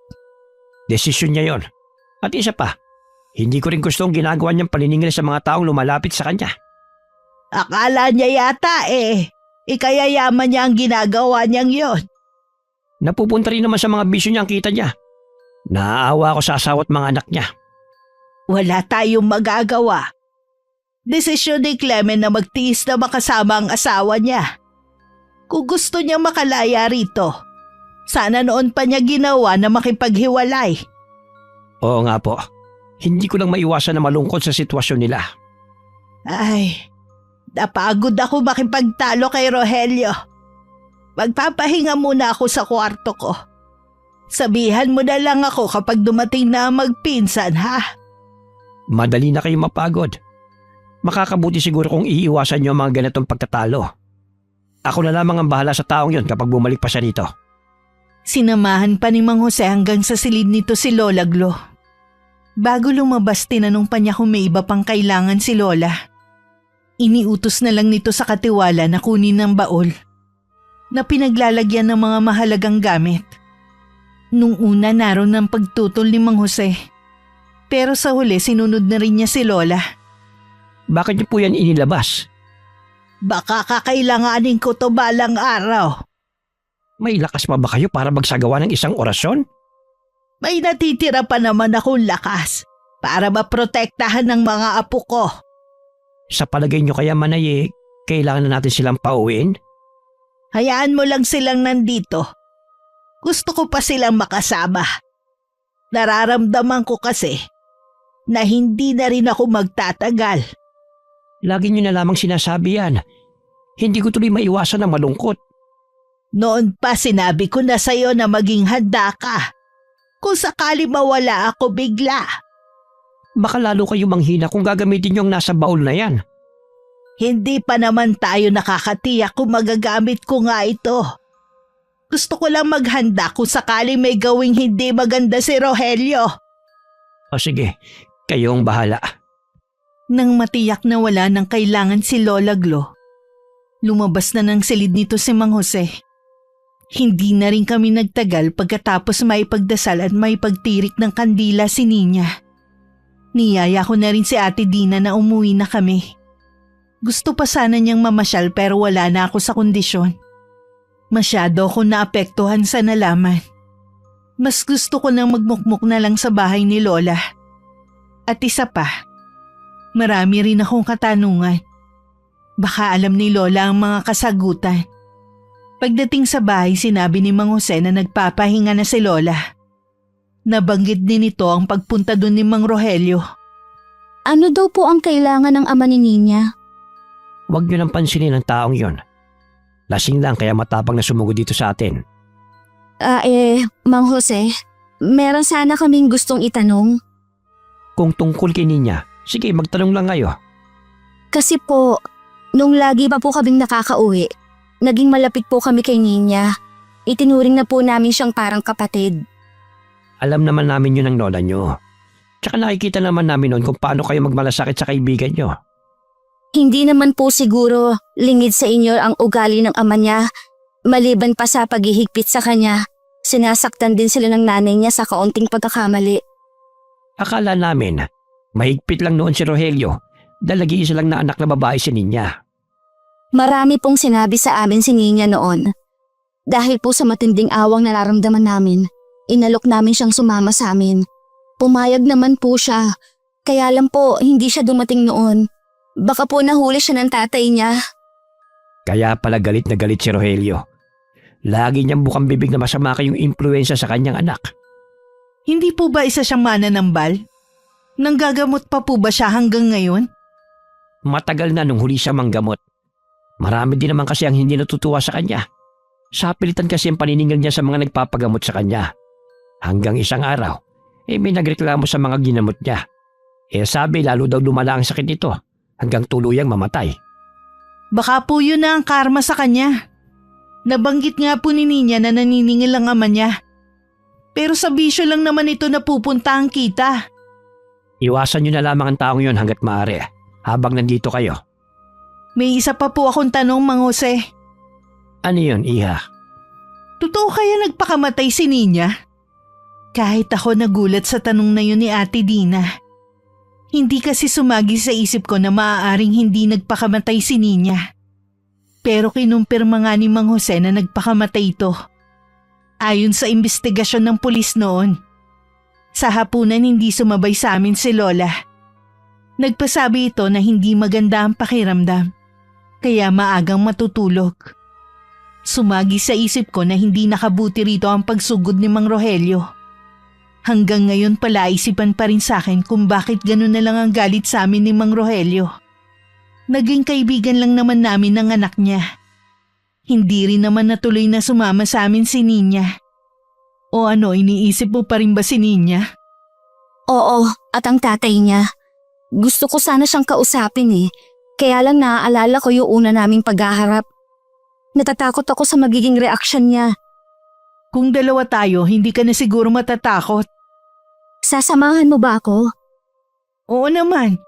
Desisyon niya yon. At isa pa, hindi ko rin gustong ginagawa niyang paniningil sa mga taong lumalapit sa kanya. Akala niya yata ikayayaman niya ang ginagawa niyang yon. Napupunta rin naman sa mga bisyo niya ang kita niya. Naaawa ako sa asawa at mga anak niya. Wala tayong magagawa. Desisyon ni Clement na magtiis na makasama ang asawa niya. Kung gusto niya makalaya rito, sana noon pa niya ginawa na makipaghiwalay. Oo nga po. Hindi ko lang maiwasan na malungkot sa sitwasyon nila. Ay, napagod ako makipagtalo kay Rogelio. Magpapahinga muna ako sa kwarto ko. Sabihan mo na lang ako kapag dumating na ang magpinsan, ha? Madali na kayo mapagod. Makakabuti siguro kung iiwasan niyo ang mga ganitong pagtatalo. Ako na lamang ang bahala sa taong yon kapag bumalik pa siya rito. Sinamahan pa ni Mang Jose hanggang sa silid nito si Lola Glo. Bago lumabas, tinanong pa niya kung may iba pang kailangan si Lola. Iniutos na lang nito sa katiwala na kunin ng baol na pinaglalagyan ng mga mahalagang gamit. Nung una naroon ng pagtutol ni Mang Jose. Pero sa huli sinunod na rin niya si Lola. Bakit niyo po yan inilabas? Baka kakailanganin ko to balang araw. May lakas pa ba kayo para magsagawa ng isang orasyon? May natitira pa naman akong lakas para maprotektahan ng mga apo ko. Sa palagay niyo kaya, Manay, kailangan na natin silang pauwiin? Hayaan mo lang silang nandito. Gusto ko pa silang makasama. Nararamdaman ko kasi na hindi na rin ako magtatagal. Lagi niyo na lamang sinasabi yan. Hindi ko tuloy maiwasan na malungkot. Noon pa sinabi ko na sa'yo na maging handa ka. Kung sakali mawala ako bigla. Baka lalo kayo manghina kung gagamitin niyo ang nasa baul na yan. Hindi pa naman tayo nakakatiyak kung magagamit ko nga ito. Gusto ko lang maghanda kung sakali may gawing hindi maganda si Rogelio. O sige, kayong bahala. Nang matiyak na wala nang kailangan si Lola Glo, lumabas na ng silid nito si Mang Jose. Hindi na rin kami nagtagal pagkatapos maipagdasal at maipagtirik ng kandila si Ninya. Niyaya ko na rin si Ate Dina na umuwi na kami. Gusto pa sana niyang mamasyal pero wala na ako sa kondisyon. Masyado ako naapektuhan sa nalaman. Mas gusto ko nang magmukmuk na lang sa bahay ni Lola. At isa pa, marami rin akong katanungan. Baka alam ni Lola ang mga kasagutan. Pagdating sa bahay, sinabi ni Mang Jose na nagpapahinga na si Lola. Nabanggit din ito ang pagpunta doon ni Mang Rogelio. Ano daw po ang kailangan ng ama ni Ninya? Huwag niyo nang pansinin ang taong yon. Lasing lang kaya matapang na sumugod dito sa atin. Mang Jose, meron sana kaming gustong itanong. Kung tungkol kay Ninya, sige magtanong lang kayo. Kasi po, nung lagi pa po kaming nakakauwi, naging malapit po kami kay Ninya. Itinuring na po namin siyang parang kapatid. Alam naman namin yun ang lola nyo. Tsaka nakikita naman namin noon kung paano kayo magmalasakit sa kaibigan nyo. Hindi naman po siguro lingid sa inyo ang ugali ng ama niya. Maliban pa sa paghihigpit sa kanya, sinasaktan din sila ng nanay niya sa kaunting pagkakamali. Akala namin, mahigpit lang noon si Rogelio dahil nag-iisa lang na anak na babae si Ninya. Marami pong sinabi sa amin si Ninya noon. Dahil po sa matinding awang nararamdaman namin, inalok namin siyang sumama sa amin. Pumayag naman po siya, kaya lang po hindi siya dumating noon. Baka po nahuli siya ng tatay niya. Kaya pala galit na galit si Rogelio. Lagi niyang bukang bibig na masama kayong impluensya sa kanyang anak. Hindi po ba isa siyang mananambal? Nanggagamot pa po ba siya hanggang ngayon? Matagal na nung huli siya manggamot. Marami din naman kasi ang hindi natutuwa sa kanya. Sa pilitan kasi ang paniningil niya sa mga nagpapagamot sa kanya. Hanggang isang araw, may nagreklamo sa mga ginamot niya. Sabi lalo daw lumala ang sakit nito hanggang tuluyang mamatay. Baka po yun na ang karma sa kanya. Nabanggit nga po ni Ninya na naniningil ang ama niya. Pero sa bisyo lang naman ito napupunta ang kita. Iwasan niyo na lamang ang taong yon hanggat maaari habang nandito kayo. May isa pa po akong tanong, Mang Jose. Ano yun, Iha? Totoo kaya nagpakamatay si Ninya? Kahit ako nagulat sa tanong na yun ni Ate Dina. Hindi kasi sumagi sa isip ko na maaaring hindi nagpakamatay si Ninya. Pero kinumpirma nga ni Mang Jose na nagpakamatay ito. Ayon sa investigasyon ng pulis noon. Sa hapunan hindi sumabay sa amin si Lola. Nagpasabi ito na hindi maganda ang pakiramdam. Kaya maagang matutulog. Sumagi sa isip ko na hindi nakabuti rito ang pagsugod ni Mang Rogelio. Hanggang ngayon pala isipan pa rin sa akin kung bakit ganun na lang ang galit sa amin ni Mang Rogelio. Naging kaibigan lang naman namin ng anak niya. Hindi rin naman natuloy na sumama sa amin si Ninya. O ano, iniisip mo pa rin ba si Ninya? Oo, at ang tatay niya. Gusto ko sana siyang kausapin Kaya lang naaalala ko yung una naming paghaharap. Natatakot ako sa magiging reaksyon niya. Kung dalawa tayo, hindi ka na siguro matatakot. Sasamahan mo ba ako? Oo naman.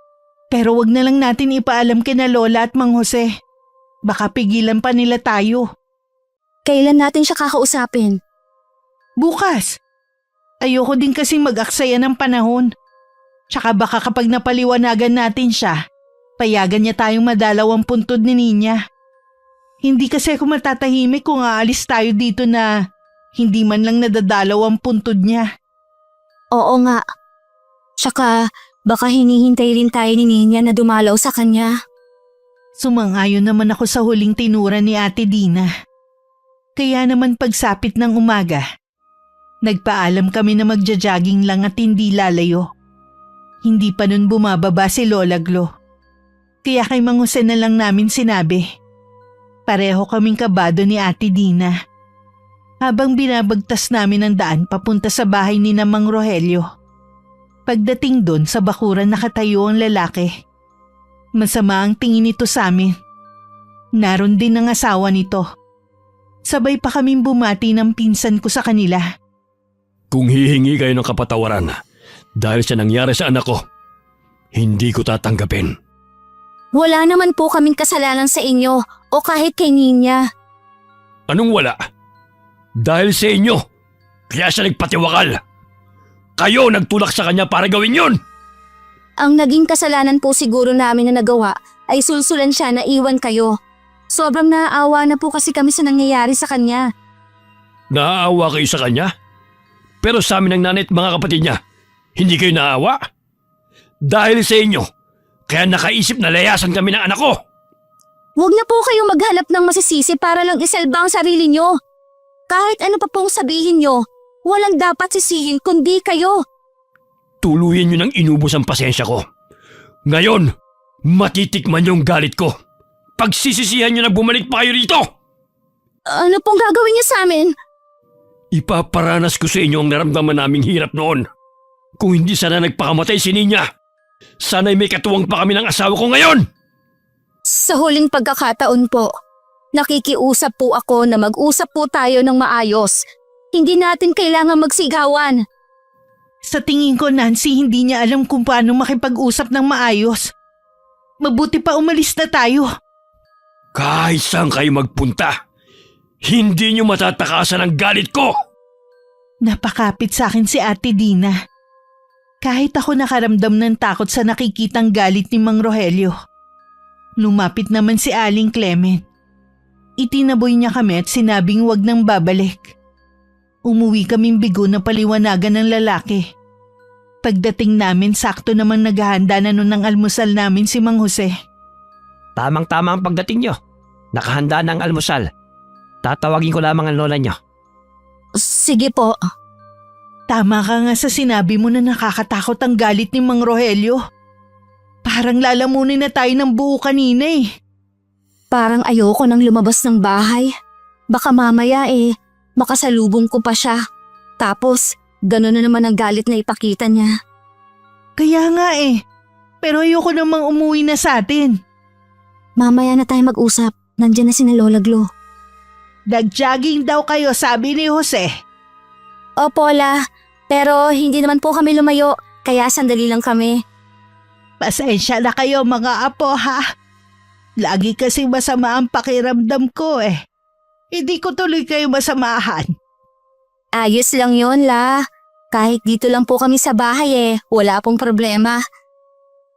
Pero wag na lang natin ipaalam kina Lola at Mang Jose. Baka pigilan pa nila tayo. Kailan natin siya kakausapin? Bukas. Ayoko din kasing mag-aksaya ng panahon. Tsaka baka kapag napaliwanagan natin siya, payagan niya tayong madalaw ang puntod ni Ninya. Hindi kasi ako matatahimik kung aalis tayo dito na hindi man lang nadadalaw ang puntod niya. Oo nga. Tsaka baka hinihintay rin tayo ni Ninya na dumalaw sa kanya. Sumang-ayon naman ako sa huling tinura ni Ate Dina. Kaya naman pagsapit ng umaga, nagpaalam kami na magja-jogging lang at hindi lalayo. Hindi pa nun bumababa si Lola Glo. Kaya kay Mang Jose na lang namin sinabi. Pareho kaming kabado ni Ate Dina. Habang binabagtas namin ang daan papunta sa bahay ni Mang Rogelio. Pagdating doon sa bakuran nakatayo ang lalaki. Masama ang tingin nito sa amin. Naroon din ang asawa nito. Sabay pa kaming bumati ng pinsan ko sa kanila. Kung hihingi kayo ng kapatawaran dahil sa nangyari sa anak ko, hindi ko tatanggapin. Wala naman po kaming kasalanan sa inyo o kahit kay Ninya. Anong wala? Dahil sa inyo, kaya siya nagpatiwakal. Kayo nagtulak sa kanya para gawin yun! Ang naging kasalanan po siguro namin na nagawa ay sulsulan siya na iwan kayo. Sobrang naaawa na po kasi kami sa nangyayari sa kanya. Naaawa kayo sa kanya? Pero sa amin ng nanay at mga kapatid niya, hindi kayo naaawa? Dahil sa inyo, kaya nakaisip na layasan kami ng anak ko. Huwag na po kayo maghanap ng masisisi para lang iselba ang sarili nyo. Kahit ano pa pong sabihin nyo, Walang dapat sisihin kundi kayo. Tuluyan nyo nang inubos ang pasensya ko. Ngayon, matitikman yung galit ko. Pagsisisihan nyo na bumalik pa kayo rito! Ano pong gagawin niyo sa amin? Ipaparanas ko sa inyo ang naramdaman naming hirap noon. Kung hindi sana nagpakamatay si Ninya, sana'y may katuwang pa kami ng asawa ko ngayon! Sa huling pagkakataon po, nakikiusap po ako na mag-usap po tayo ng maayos. Hindi natin kailangan magsigawan. Sa tingin ko, Nancy, hindi niya alam kung paano makipag-usap ng maayos. Mabuti pa umalis na tayo. Kahit saan kayo magpunta, hindi nyo matatakasan ang galit ko! Napakapit sa akin si Ate Dina. Kahit ako nakaramdam ng takot sa nakikitang galit ni Mang Rogelio. Lumapit naman si Aling Clement. Itinaboy niya kami at sinabing wag nang babalik. Umuwi kaming bigo na paliwanagan ng lalaki. Pagdating namin, sakto namang naghahanda na nun ng almusal namin si Mang Jose. Tamang-tama ang pagdating nyo. Nakahanda ng almusal. Tatawagin ko lamang ang lola nyo. Sige po. Tama ka nga sa sinabi mo na nakakatakot ang galit ni Mang Rogelio. Parang lalamunin na tayo ng buo kanina eh. Parang ayoko nang lumabas ng bahay. Baka mamaya makasalubong ko pa siya. Tapos, gano'n na naman ang galit na ipakita niya. Kaya nga eh. Pero ayoko namang umuwi na sa atin. Mamaya na tayo mag-usap. Nandiyan na si Lola Glo. Nag-jogging daw kayo, sabi ni Jose. Opo, La. Pero hindi naman po kami lumayo. Kaya sandali lang kami. Pasensya na kayo mga apo ha. Lagi kasi masama ang pakiramdam ko eh. Hindi ko tuloy kayo masamahan. Ayos lang yon, La. Kahit dito lang po kami sa bahay wala pong problema.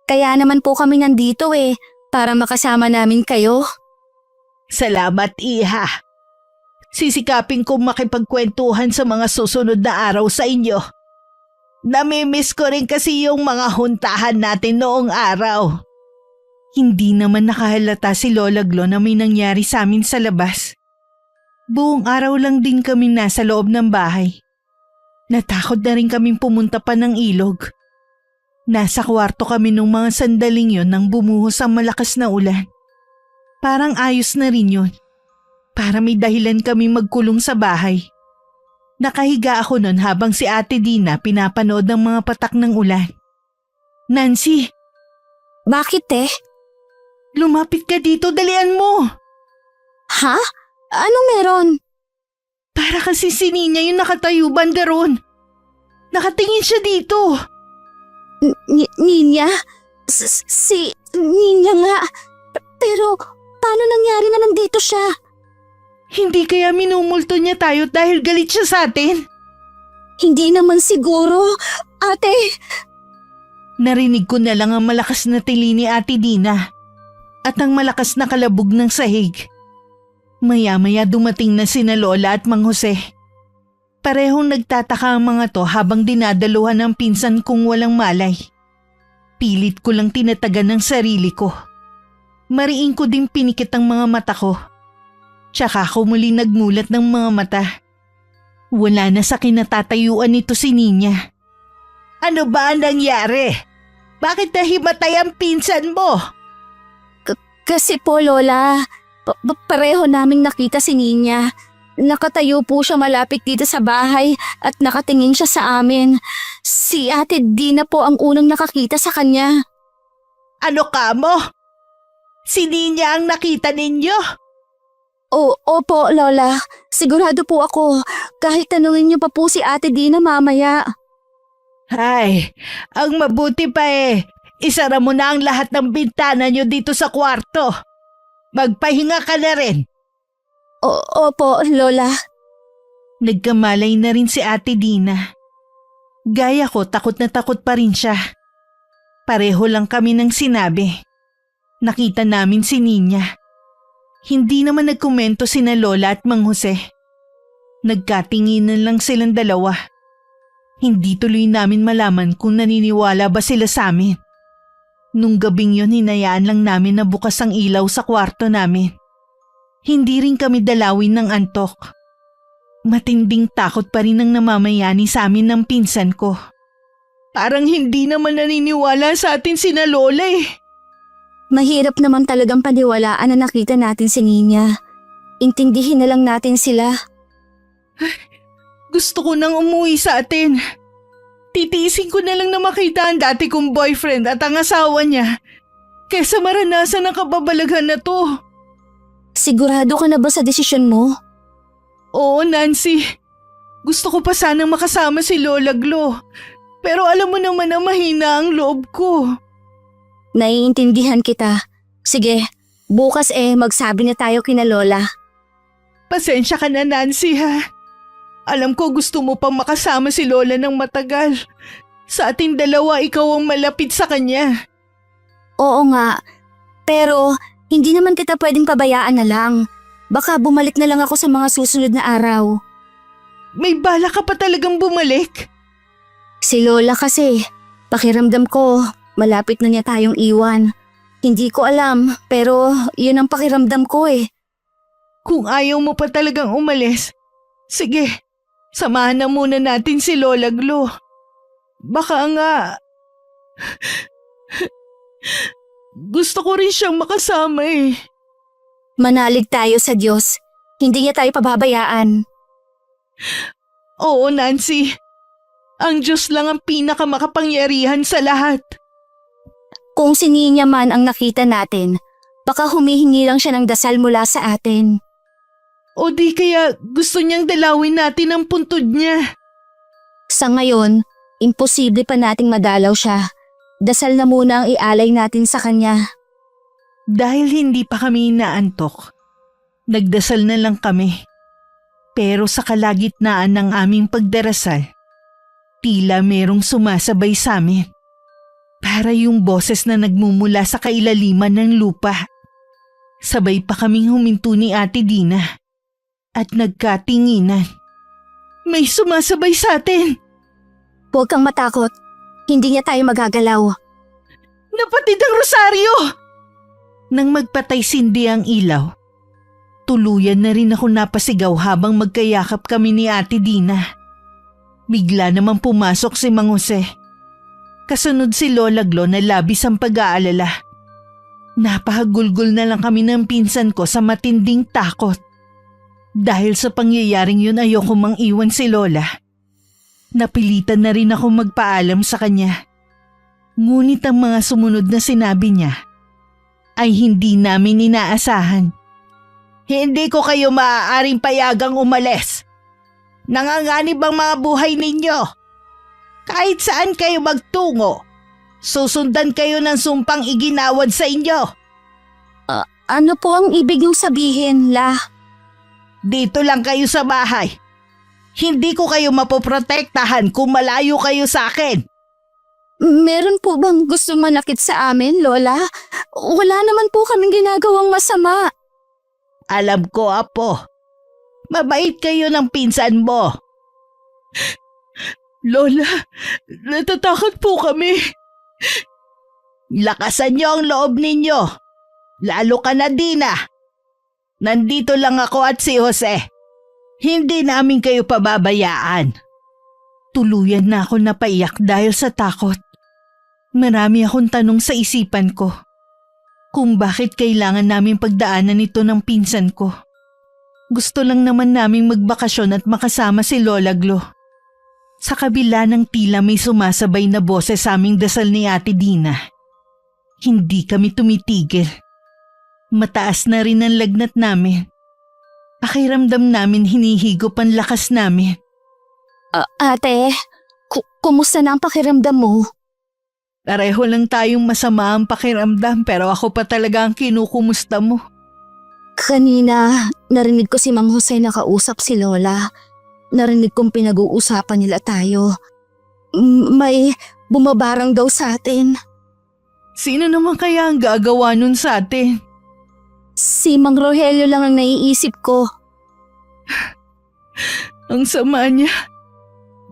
Kaya naman po kami nandito para makasama namin kayo. Salamat, Iha. Sisikapin kong makipagkwentuhan sa mga susunod na araw sa inyo. Namimiss ko rin kasi yung mga huntahan natin noong araw. Hindi naman nakahalata si Lola Glo na may nangyari sa amin sa labas. Buong araw lang din kami nasa loob ng bahay. Natakot na rin kaming pumunta pa ng ilog. Nasa kwarto kami nung mga sandaling yon nang bumuhos ang malakas na ulan. Parang ayos na rin yun. Para may dahilan kami magkulong sa bahay. Nakahiga ako nun habang si Ate Dina pinapanood ng mga patak ng ulan. Nancy! Bakit Lumapit ka dito, dalian mo! Ha? Anong meron? Para kasi si Ninya yung nakatayo banda ron. Nakatingin siya dito. Ninya? Si Ninya nga. Pero paano nangyari na nandito siya? Hindi kaya minumulto niya tayo dahil galit siya sa atin? Hindi naman siguro. Ate! Narinig ko na lang ang malakas na tili ni Ate Dina at ang malakas na kalabog ng sahig. Maya-maya dumating na sina Lola at Mang Jose. Parehong nagtataka ang mga to habang dinadaluhan ng pinsan kong walang malay. Pilit ko lang tinatagan ng sarili ko. Mariin ko din pinikit ang mga mata ko. Tsaka ako muli nagmulat ng mga mata. Wala na sa kinatatayuan nito si Ninya. Ano ba ang nangyari? Bakit nahimatay ang pinsan mo? Kasi po, Lola, pareho naming nakita si Ninya. Nakatayo po siya malapit dito sa bahay at nakatingin siya sa amin. Si Ate Dina po ang unang nakakita sa kanya. Ano ka mo? Si Ninya ang nakita ninyo? Opo, Lola. Sigurado po ako. Kahit tanungin niyo pa po si Ate Dina mamaya. Ay, ang mabuti pa isara mo na ang lahat ng bintana niyo dito sa kwarto. Magpahinga ka na rin. Opo, Lola. Nagkamalay na rin si Ate Dina. Gaya ko, takot na takot pa rin siya. Pareho lang kami ng sinabi. Nakita namin si Ninya. Hindi naman nagkomento sina Lola at Mang Jose. Nagkatinginan lang silang dalawa. Hindi tuloy namin malaman kung naniniwala ba sila sa amin. Nung gabing yun, hinayaan lang namin na bukas ang ilaw sa kwarto namin. Hindi rin kami dalawin ng antok. Matinding takot pa rin ang namamayani sa amin ng pinsan ko. Parang hindi naman naniniwala sa atin sina Lola eh. Mahirap naman talagang paniwalaan na nakita natin si Nina. Intindihin na lang natin sila. Gusto ko nang umuwi sa atin. Titiisin ko na lang na makita ang dati kong boyfriend at ang asawa niya kesa maranasan ang kababalaghan na to. Sigurado ka na ba sa desisyon mo? Oo, Nancy. Gusto ko pa sanang makasama si Lola Glo. Pero alam mo naman na mahina ang loob ko. Naiintindihan kita. Sige, bukas magsabi na tayo kina Lola. Pasensya ka na, Nancy, ha? Alam ko gusto mo pang makasama si Lola ng matagal. Sa ating dalawa, ikaw ang malapit sa kanya. Oo nga, pero hindi naman kita pwedeng pabayaan na lang. Baka bumalik na lang ako sa mga susunod na araw. May bala ka pa talagang bumalik? Si Lola kasi, pakiramdam ko, malapit na niya tayong iwan. Hindi ko alam, pero yun ang pakiramdam ko eh. Kung ayaw mo pa talagang umalis, sige, samahan na muna natin si Lola Glo. Baka nga... Gusto ko rin siyang makasama eh. Manalig tayo sa Diyos. Hindi niya tayo pababayaan. Oo, Nancy. Ang Diyos lang ang pinakamakapangyarihan sa lahat. Kung si Nina man ang nakita natin, baka humihingi lang siya ng dasal mula sa atin. O di kaya gusto niyang dalawin natin ang puntod niya. Sa ngayon, imposible pa nating madalaw siya. Dasal na muna ang ialay natin sa kanya. Dahil hindi pa kami inaantok, nagdasal na lang kami. Pero sa kalagitnaan ng aming pagdarasal, tila merong sumasabay sa amin. Para yung boses na nagmumula sa kailaliman ng lupa. Sabay pa kaming huminto ni Ate Dina at nagkatinginan. May sumasabay sa atin! Huwag kang matakot. Hindi niya tayo magagalaw. Napatid ang rosaryo! Nang magpatay-sindi ang ilaw, tuluyan na rin ako napasigaw habang magkayakap kami ni Ate Dina. Bigla namang pumasok si Mang Jose. Kasunod si Lola Glo na labis ang pag-aalala. Napahagulgol na lang kami ng pinsan ko sa matinding takot. Dahil sa pangyayaring yun ayoko mang iwan si Lola. Napilitan na rin ako magpaalam sa kanya. Ngunit ang mga sumunod na sinabi niya ay hindi namin inaasahan. Hindi ko kayo maaaring payagang umalis. Nanganganib ang mga buhay ninyo. Kahit saan kayo magtungo, susundan kayo ng sumpang iginawad sa inyo. Ano po ang ibig niyong sabihin, La? Dito lang kayo sa bahay. Hindi ko kayo mapoprotektahan kung malayo kayo sa akin. Meron po bang gusto manakit sa amin, Lola? Wala naman po kaming ginagawang masama. Alam ko, Apo. Mabait kayo ng pinsan mo. Lola, natatakot po kami. Lakasan niyo ang loob ninyo. Lalo ka na, Dina. Nandito lang ako at si Jose. Hindi namin kayo pababayaan. Tuluyan na ako napaiyak dahil sa takot. Marami akong tanong sa isipan ko. Kung bakit kailangan namin pagdaanan ito ng pinsan ko. Gusto lang naman naming magbakasyon at makasama si Lola Glo. Sa kabila ng tila may sumasabay na boses sa aming dasal ni Ate Dina. Hindi kami tumitigil. Mataas na rin ang lagnat namin. Pakiramdam namin hinihigop ang lakas namin. Ate, kumusta na ang pakiramdam mo? Pareho lang tayong masama ang pakiramdam pero ako pa talaga ang kinukumusta mo. Kanina, narinig ko si Mang Jose na kausap si Lola. Narinig kong pinag-uusapan nila tayo. May bumabarang daw sa atin. Sino naman kaya ang gagawa nun sa atin? Si Mang Rogelio lang ang naiisip ko. Ang sama niya.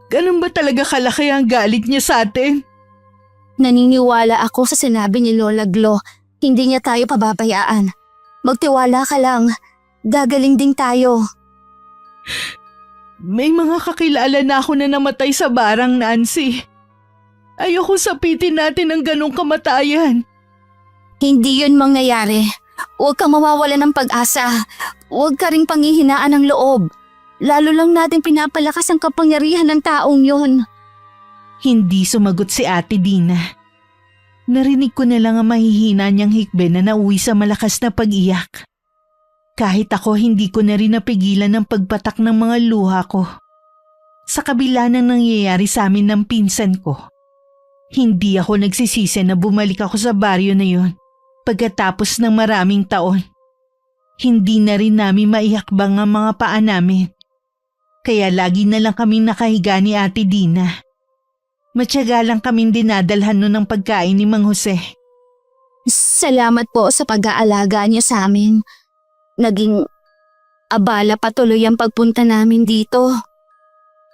Ganun ba talaga kalaki ang galit niya sa atin? Naniniwala ako sa sinabi ni Lola Glo. Hindi niya tayo pababayaan. Magtiwala ka lang. Gagaling din tayo. May mga kakilala na ako na namatay sa barang, Nancy. Ayoko sapitin natin ang ganong kamatayan. Hindi yun mangyayari. Huwag kang mawawala ng pag-asa. Huwag ka ring panghihinaan ng loob. Lalo lang natin pinapalakas ang kapangyarihan ng taong yun. Hindi sumagot si Ate Dina. Narinig ko na lang ang mahihina niyang hikbe na nauwi sa malakas na pag-iyak. Kahit ako, hindi ko na rin napigilan ang pagpatak ng mga luha ko. Sa kabila ng nangyayari sa amin ng pinsan ko, hindi ako nagsisisi na bumalik ako sa baryo na yon pagkatapos ng maraming taon. Hindi na rin namin maihakbang ang mga paa namin. Kaya lagi na lang kaming nakahiga ni Ate Dina. Matyaga lang kaming dinadalhan nun ng pagkain ni Mang Jose. Salamat po sa pag-aalaga niyo sa amin. Naging abala patuloy ang pagpunta namin dito.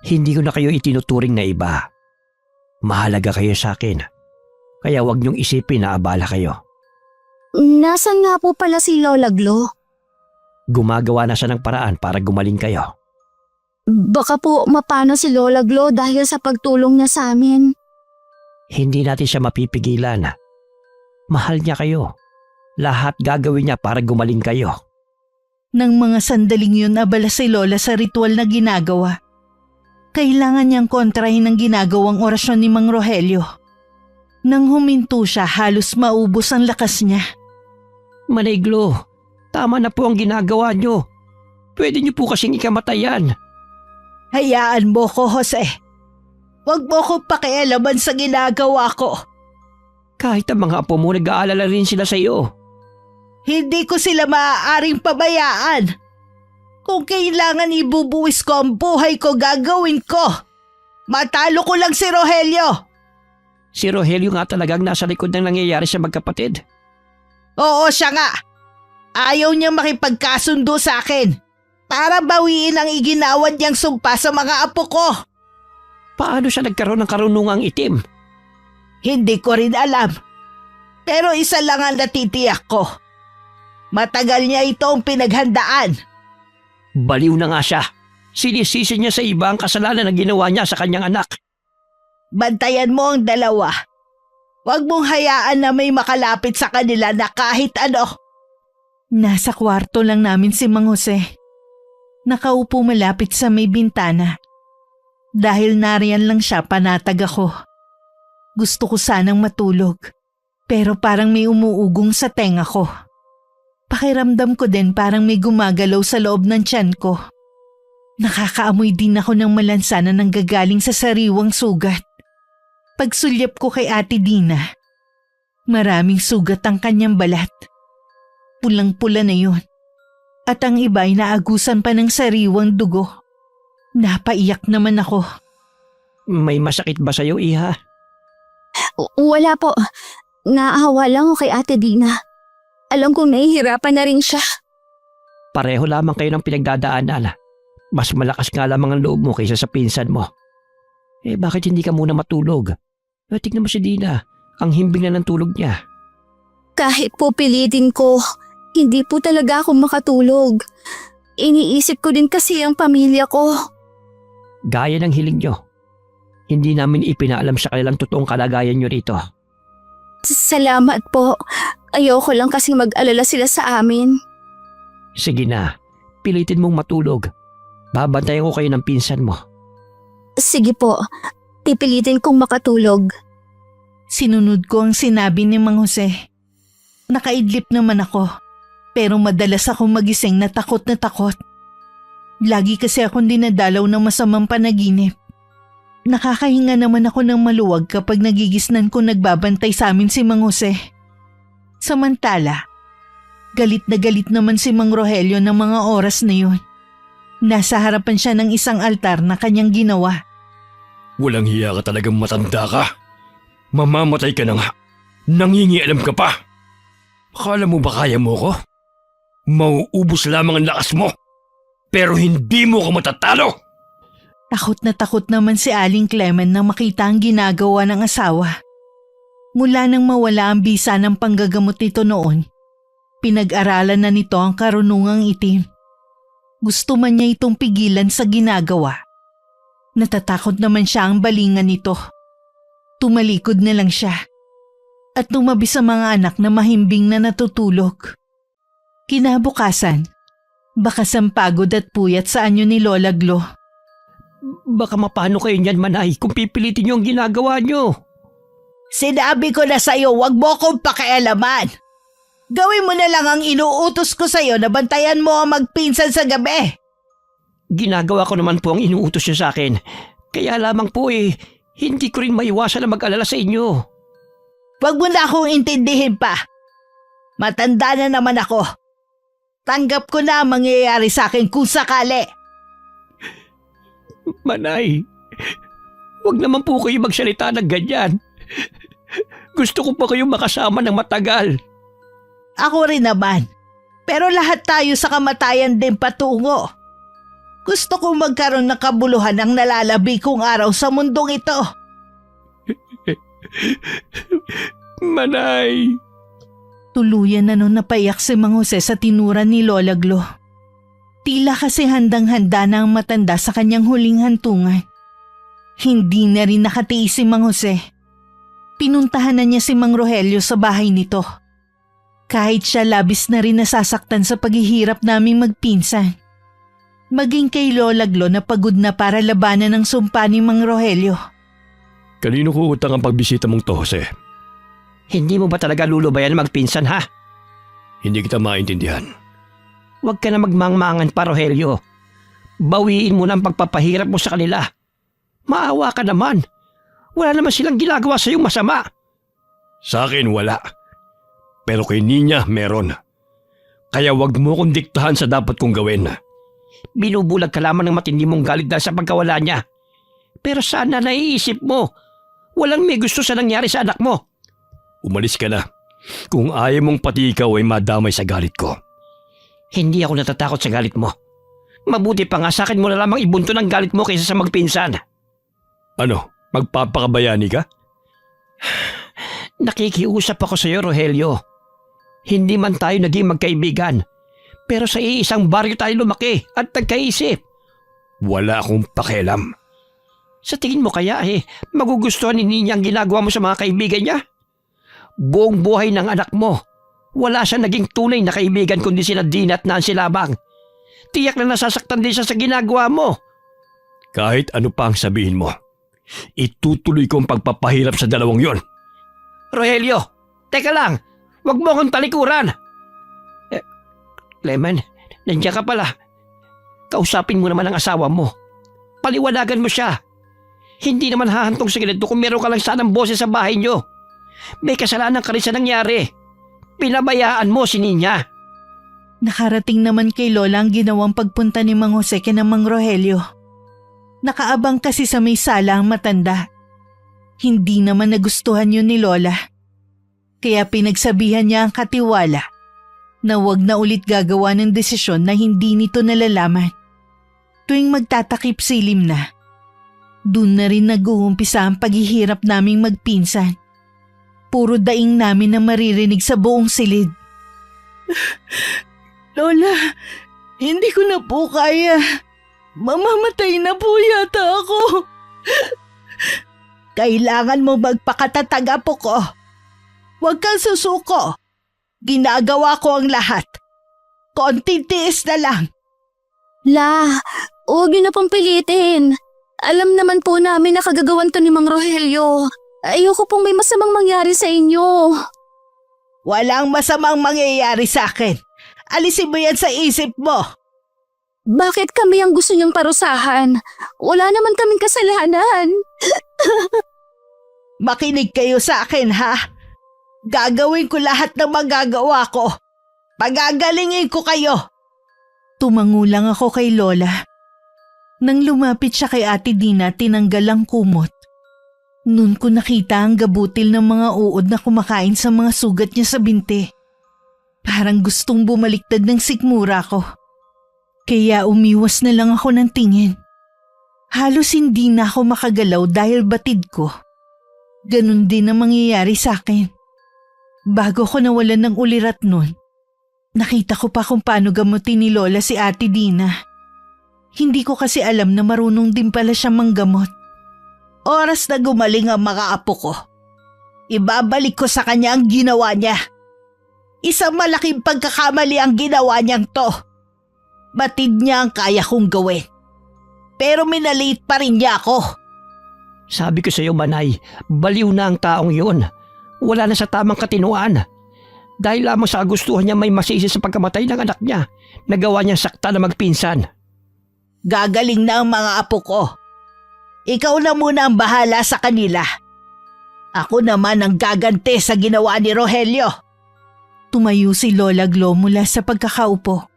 Hindi ko na kayo itinuturing na iba. Mahalaga kayo sa akin. Kaya huwag niyong isipin na abala kayo. Nasaan nga po pala si Lola Glo? Gumagawa na siya ng paraan para gumaling kayo. Baka po mapano si Lola Glo dahil sa pagtulong niya sa amin. Hindi natin siya mapipigilan. Mahal niya kayo. Lahat gagawin niya para gumaling kayo. Nang mga sandaling yun, abala si Lola sa ritual na ginagawa. Kailangan niyang kontrahin ang ginagawang orasyon ni Mang Rogelio. Nang huminto siya, halos maubos ang lakas niya. Manay Glo, tama na po ang ginagawa niyo. Pwede niyo po kasing ikamatayan. Hayaan mo ko, Jose. Huwag mo ko pakialaman sa ginagawa ko. Kahit ang mga apo mo nag-aalala rin sila sa iyo. Hindi ko sila maaaring pabayaan. Kung kailangan ibubuwis ko ang buhay ko, gagawin ko. Matalo ko lang si Rogelio. Si Rogelio nga talagang nasa likod ng nangyayari sa magkapatid. Oo, siya nga. Ayaw niyang makipagkasundo sa akin para bawiin ang iginawad niyang sumpa sa mga apo ko. Paano siya nagkaroon ng karunungang itim? Hindi ko rin alam. Pero isa lang ang natitiyak ko. Matagal niya itong pinaghandaan. Baliw na nga siya. Sinisisi niya sa iba ang kasalanan na ginawa niya sa kanyang anak. Bantayan mo ang dalawa. Huwag mong hayaan na may makalapit sa kanila na kahit ano. Nasa kwarto lang namin si Mang Jose. Nakaupo malapit sa may bintana. Dahil nariyan lang siya, panatag ako. Gusto ko sanang matulog, pero parang may umuugong sa tenga ko. Pakiramdam ko din parang may gumagalaw sa loob ng tiyan ko. Nakakaamoy din ako ng malansa na nanggagaling sa sariwang sugat. Pagsulyap ko kay Ate Dina, maraming sugat ang kanyang balat. Pulang-pula na yun. At ang iba ay naagusan pa ng sariwang dugo. Napaiyak naman ako. May masakit ba sa'yo, Iha? Wala po. Naawa lang ako kay Ate Dina. Alam kong nahihirapan na rin siya. Pareho lamang kayo ng pinagdadaanan. Mas malakas nga lamang ang loob mo kaysa sa pinsan mo. Bakit hindi ka muna matulog? Tignan mo si Dina. Ang himbing na ng tulog niya. Kahit po pilitin ko, hindi po talaga ako makatulog. Iniisip ko din kasi ang pamilya ko. Gaya ng hiling nyo. Hindi namin ipinaalam sa kanilang totoong kalagayan nyo rito. Salamat po. Ayoko lang kasi mag-alala sila sa amin. Sige na, pilitin mong matulog. Babantayan ko kayo ng pinsan mo. Sige po, pipilitin kong makatulog. Sinunod ko ang sinabi ni Mang Jose. Nakaidlip naman ako, pero madalas akong magising na takot na takot. Lagi kasi akong dinadalaw ng masamang panaginip. Nakakahinga naman ako ng maluwag kapag nagigisnan ko nagbabantay sa amin si Mang Jose. Samantala, galit na galit naman si Mang Rogelio ng mga oras na yun. Nasa harapan siya ng isang altar na kanyang ginawa. Walang hiya ka talagang matanda ka. Mamamatay ka na nga. Nangingialam ka pa. Akala mo ba kaya mo ko? Mauubos lamang ang lakas mo. Pero hindi mo ko matatalo. Takot na takot naman si Aling Clement nang makita ang ginagawa ng asawa. Mula nang mawala ang bisa ng panggagamot nito noon, pinag-aralan na nito ang karunungang itim. Gusto man niya itong pigilan sa ginagawa. Natatakot naman siya ang balingan nito. Tumalikod na lang siya at tumabi sa mga anak na mahimbing na natutulog. Kinabukasan, bakas ang pagod at puyat sa anyo ni Lola Glo. Baka mapano kayo niyan, Manay, kung pipilitin niyo ang ginagawa niyo. Sinabi ko na sa'yo, wag mo akong pakialaman. Gawin mo na lang ang inuutos ko sa'yo na bantayan mo ang magpinsan sa gabi. Ginagawa ko naman po ang inuutos niyo sa akin. Kaya lamang po hindi ko rin maiwasan na mag-alala sa inyo. Wag mo na akong intindihin pa. Matanda na naman ako. Tanggap ko na ang mangyayari sa akin kung sakali. Manay, wag naman po kayo magsalita ng ganyan. Gusto ko pa kayong makasama ng matagal. Ako rin naman. Pero lahat tayo sa kamatayan din patungo. Gusto kong magkaroon ng kabuluhan ang nalalabi kong araw sa mundong ito. Manay! Tuluyan na nun napayak si Mang Jose sa tinura ni Lola Glo. Tila kasi handang-handa na ang matanda sa kanyang huling hantungan. Hindi na rin nakatiis si Mang Jose. Pinuntahan na niya si Mang Rogelio sa bahay nito. Kahit siya labis na rin nasasaktan sa paghihirap naming magpinsan. Maging kay Lola Glo na pagod na para labanan ang sumpa ni Mang Rogelio. Kanino ko utang ang pagbisita mong to, Jose? Hindi mo ba talaga lulubayan magpinsan, ha? Hindi kita maintindihan. Huwag ka na magmangmangan pa, Rogelio. Bawiin mo na ang pagpapahirap mo sa kanila. Maawa ka naman. Wala naman silang ginagawa sa iyong masama. Sa akin wala. Pero kay Ninya meron. Kaya wag mo kong diktahan sa dapat kong gawin. Binubulag ka lamang ng matindi mong galit dahil sa pagkawala niya. Pero sana naiisip mo, walang may gusto sa nangyari sa anak mo. Umalis ka na. Kung ayaw mong pati ikaw ay madamay sa galit ko. Hindi ako natatakot sa galit mo. Mabuti pa nga sa akin mo na lamang ibunto ng galit mo kaysa sa magpinsan. Ano? Magpapakabayani ka? Nakikiusap ako sa iyo, Rogelio. Hindi man tayo naging magkaibigan, pero sa iisang baryo tayo lumaki at nagkaisip. Wala akong pakialam. Sa tingin mo kaya magugustuhan ni Ninya ang ginagawa mo sa mga kaibigan niya? Buong buhay ng anak mo, wala siya naging tunay na kaibigan kundi sina Dina at Nancy labang. Tiyak na nasasaktan din siya sa ginagawa mo. Kahit ano pa ang sabihin mo, itutuloy ko ang pagpapahirap sa dalawang yon. Rogelio, teka lang, wag mo akong talikuran. Clement, nandiyan ka pala. Kausapin mo naman ang asawa mo. Paliwanagan mo siya. Hindi naman hahantong sa ganito kung meron ka lang sanang boses sa bahay niyo. May kasalanan ka rin sa nangyari. Pinabayaan mo si Ninya. Nakarating naman kay Lola ang ginawang pagpunta ni Mang Jose kina Mang Rogelio. Nakaabang kasi sa may sala ang matanda. Hindi naman nagustuhan yun ni Lola. Kaya pinagsabihan niya ang katiwala na wag na ulit gagawa ng desisyon na hindi nito nalalaman. Tuwing magtatakip silim na, dun na rin nag-uumpisa ang paghihirap naming magpinsan. Puro daing namin na maririnig sa buong silid. Lola, hindi ko na po kaya. Mamamatay na po yata ako. Kailangan mo magpakatatag, apo ko. Huwag kang susuko. Ginagawa ko ang lahat. Konting tiis na lang. La, huwag niyo na pong pilitin. Alam naman po namin na kagagawan to ni Mang Rogelio. Ayoko pong may masamang mangyari sa inyo. Walang masamang mangyayari sa akin. Alisin mo yan sa isip mo. Bakit kami ang gusto niyong parusahan? Wala naman kaming kasalanan. Makinig kayo sa akin, ha? Gagawin ko lahat ng magagawa ko. Pagagalingin ko kayo. Tumangulang ako kay Lola. Nang lumapit siya kay Ate Dina, tinanggal ang kumot. Noon ko nakita ang gabutil ng mga uod na kumakain sa mga sugat niya sa binti. Parang gustong bumaliktad ng sikmura ko. Kaya umiwas na lang ako ng tingin. Halos hindi na ako makagalaw dahil batid ko. Ganon din ang mangyayari sa akin. Bago ko nawalan ng ulirat nun, nakita ko pa kung paano gamutin ni Lola si Ate Dina. Hindi ko kasi alam na marunong din pala siya manggamot. Oras na gumaling ang mga apo ko. Ibabalik ko sa kanya ang ginawa niya. Isang malaking pagkakamali ang ginawa niyang to. Batid niya ang kaya kong gawin. Pero minaliit pa rin niya ako. Sabi ko sa iyo, Manay, baliw na ang taong yun. Wala na sa tamang katinuan. Dahil lamang sa gustuhan niya may masisi sa pagkamatay ng anak niya, nagawa niya sakta na magpinsan. Gagaling na ang mga apo ko. Ikaw na muna ang bahala sa kanila. Ako naman ang gagante sa ginawa ni Rogelio. Tumayo si Lola Glo mula sa pagkakaupo.